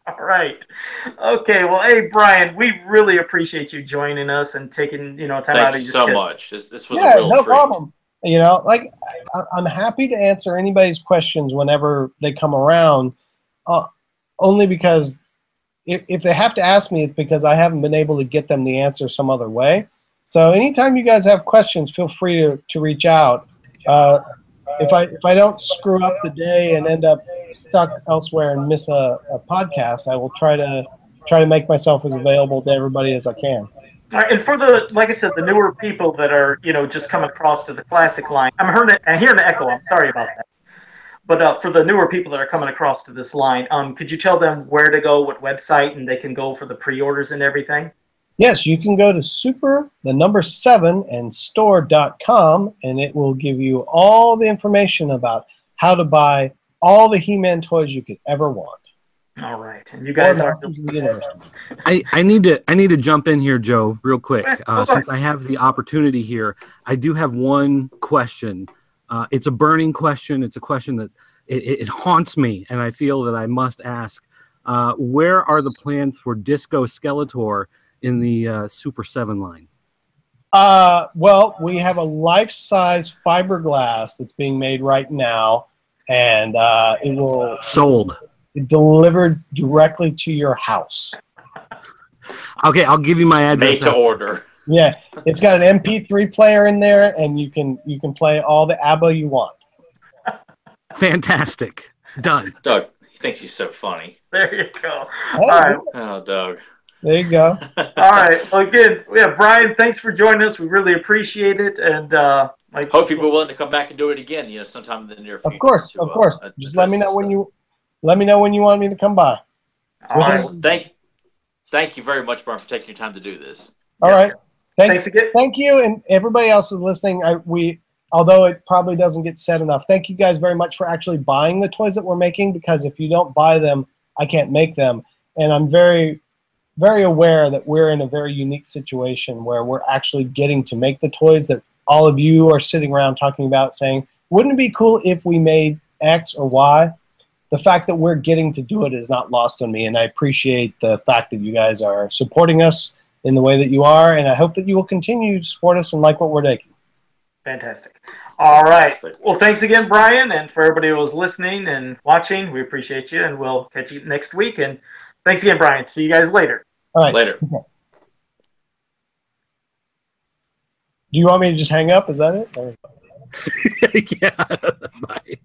All right. Okay. Well, hey, Brian, we really appreciate you joining us and taking, time out of your Thank you so much. This was a real no treat. Problem. Like I'm happy to answer anybody's questions whenever they come around, only because if they have to ask me, it's because I haven't been able to get them the answer some other way. So anytime you guys have questions, feel free to reach out. If I don't screw up the day and end up stuck elsewhere and miss a podcast, I will try to make myself as available to everybody as I can. All right, and for the, like I said, the newer people that are, just coming across to the classic line, I'm hearing the echo. I'm sorry about that. But for the newer people that are coming across to this line, could you tell them where to go, what website, and they can go for the pre-orders and everything? Yes, you can go to super7 and store.com, and it will give you all the information about how to buy all the He-Man toys you could ever want. All right, and you guys are. I need to jump in here, Joe, real quick. Since I have the opportunity here, I do have one question. It's a burning question. It's a question that it haunts me, and I feel that I must ask. Where are the plans for Disco Skeletor in the Super 7 line? Well, we have a life-size fiberglass that's being made right now, and it will delivered directly to your house. Okay, I'll give you my address. Made to order. Yeah, it's got an MP3 player in there, and you can play all the ABBA you want. Fantastic. Done. Doug, he thinks he's so funny. There you go. Hey, All right. Oh, Doug. There you go. All right. Well, again, Brian, thanks for joining us. We really appreciate it, and hope people are willing to come back and do it again. Sometime in the near future. Of course. Just let me know when you want me to come by. All right. Thank you very much, Brian, for taking your time to do this. All right. Thanks again. Thank you, and everybody else is listening. Although it probably doesn't get said enough, thank you guys very much for actually buying the toys that we're making, because if you don't buy them, I can't make them. And I'm very, very aware that we're in a very unique situation where we're actually getting to make the toys that all of you are sitting around talking about, saying, wouldn't it be cool if we made X or Y? The fact that we're getting to do it is not lost on me, and I appreciate the fact that you guys are supporting us in the way that you are, and I hope that you will continue to support us and like what we're making. Fantastic. All right. Well, thanks again, Brian, and for everybody who was listening and watching, we appreciate you, and we'll catch you next week. And thanks again, Brian. See you guys later. All right. Later. Okay. Do you want me to just hang up? Is that it? Yeah. Bye.